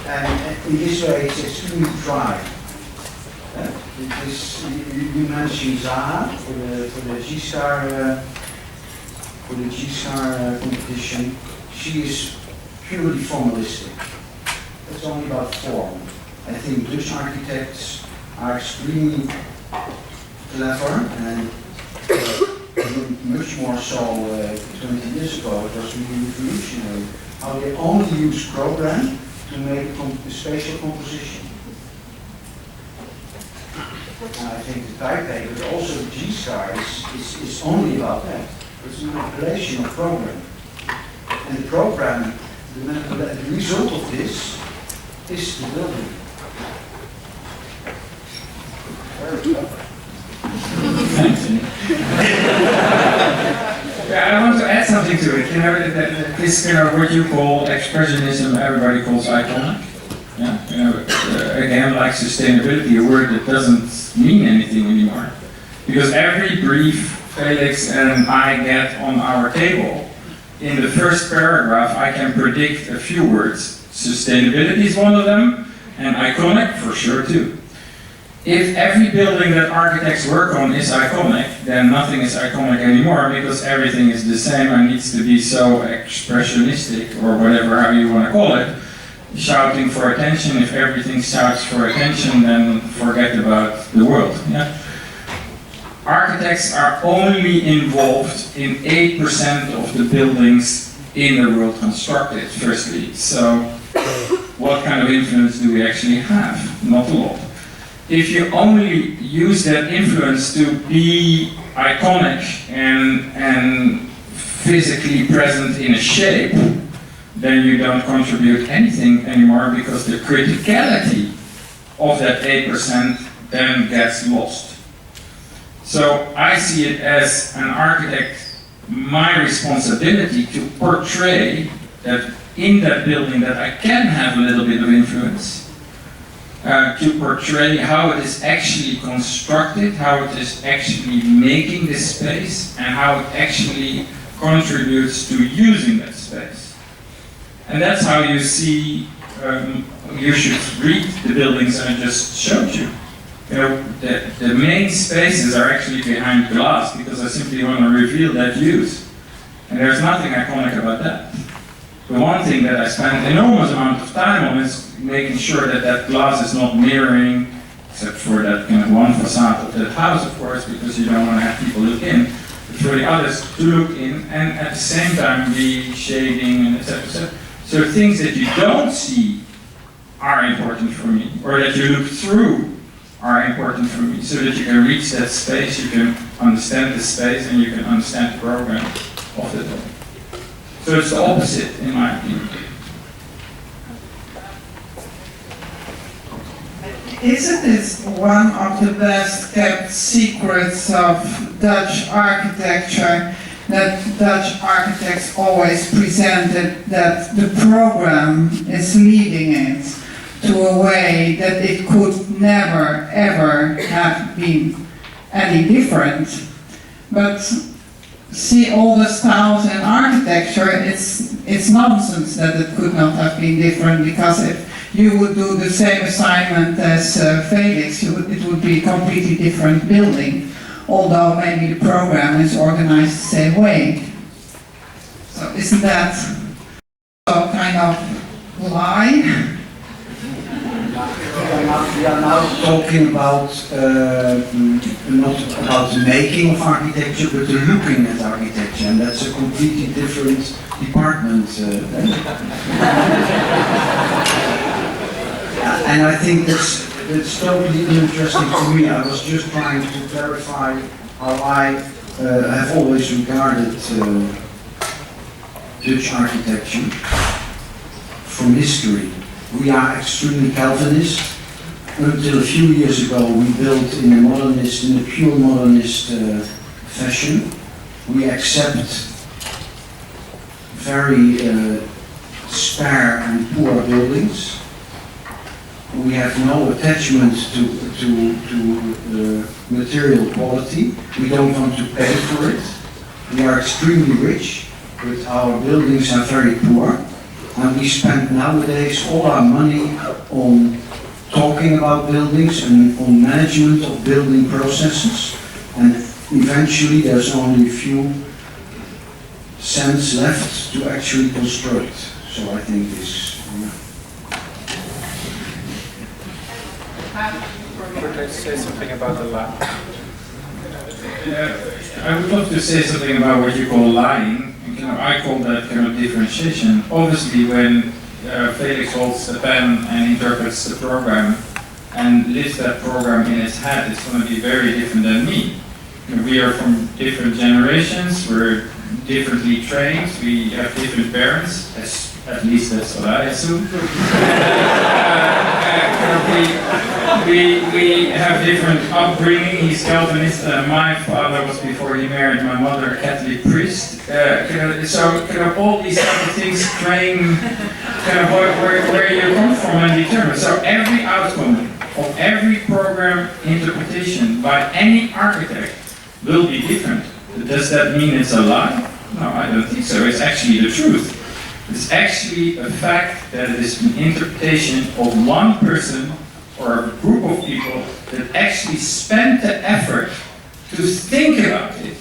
And in this way, it's extremely dry. You mentioned Zaha for the G-Star competition. She is purely formalistic. It's only about form. I think Dutch architects are extremely clever and much more so 20 years ago. It was really revolutionary how they only use program to make a spatial composition. And I think the Taipei, but also the G-Star is only about that. It's a manipulation of program. And the program, the result of this is the building. Yeah, I want to add something to it. You know, this what you call expressionism, everybody calls iconic. Yeah, you know, again, like sustainability, a word that doesn't mean anything anymore, because every brief Felix and I get on our table, in the first paragraph, I can predict a few words. Sustainability is one of them, and iconic for sure too. If every building that architects work on is iconic, then nothing is iconic anymore because everything is the same and needs to be so expressionistic or whatever how you want to call it, shouting for attention. If everything shouts for attention, then forget about the world. Yeah? Architects are only involved in 8% of the buildings in the world constructed, firstly. So what kind of influence do we actually have? Not a lot. If you only use that influence to be iconic and physically present in a shape, then you don't contribute anything anymore because the criticality of that 8% then gets lost. So I see it as an architect, my responsibility to portray that in that building that I can have a little bit of influence, to portray how it is actually constructed, how it is actually making this space, and how it actually contributes to using that space. And that's how you see, you should read the buildings I just showed you. You know, the main spaces are actually behind glass because I simply want to reveal that use. And there's nothing iconic about that. The one thing that I spend an enormous amount of time on is making sure that that glass is not mirroring, except for that kind of one facade of that house, of course, because you don't want to have people look in, but for the others to look in, and at the same time be shading and etc. etc. So things that you don't see are important for me, or that you look through are important for me, so that you can reach that space, you can understand the space, and you can understand the program of the building. So it's the opposite, in my opinion. Isn't this one of the best kept secrets of Dutch architecture, that Dutch architects always presented that the program is leading it to a way that it could never ever have been any different. But see all the styles in architecture, it's nonsense that it could not have been different, because if you would do the same assignment as Felix, it would be a completely different building, although maybe the program is organized the same way. So isn't that a kind of lie? We are now talking about not about the making of architecture, but the looking at architecture, and that's a completely different department. And I think that's totally uninteresting to me. I was just trying to clarify how I have always regarded Dutch architecture from history. We are extremely Calvinist. Until a few years ago, we built in a pure modernist fashion. We accept very spare and poor buildings. We have no attachment to material quality. We don't want to pay for it. We are extremely rich, but our buildings are very poor. And we spend nowadays all our money on talking about buildings and on management of building processes. And eventually there's only a few cents left to actually construct. So I think this. Could I say something about the lab? I would love to say something about what you call lying. I call that kind of differentiation. Obviously, when Felix holds the pen and interprets the program and lives that program in his head, it's going to be very different than me. We are from different generations, we're differently trained, we have different parents, at least that's what I assume. We have different upbringing. He's Calvinist. My father was, before he married my mother, a Catholic priest. So all these type of things train where you come from and determine. So every outcome of every program interpretation by any architect will be different. Does that mean it's a lie? No, I don't think so. It's actually the truth. It's actually a fact that it is an interpretation of one person or a group of people that actually spent the effort to think about it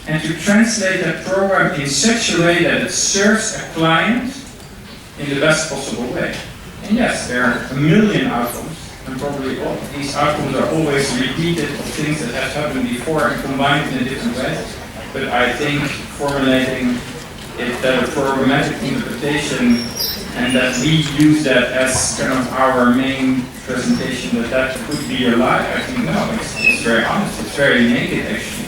and to translate that program in such a way that it serves a client in the best possible way. And yes, there are a million outcomes, and probably all of these outcomes are always repeated of things that have happened before and combined in a different way. But I think formulating it that a programmatic interpretation and that we use that as kind of our main presentation, that could be a lie, I think no, it's very honest, it's very naked actually.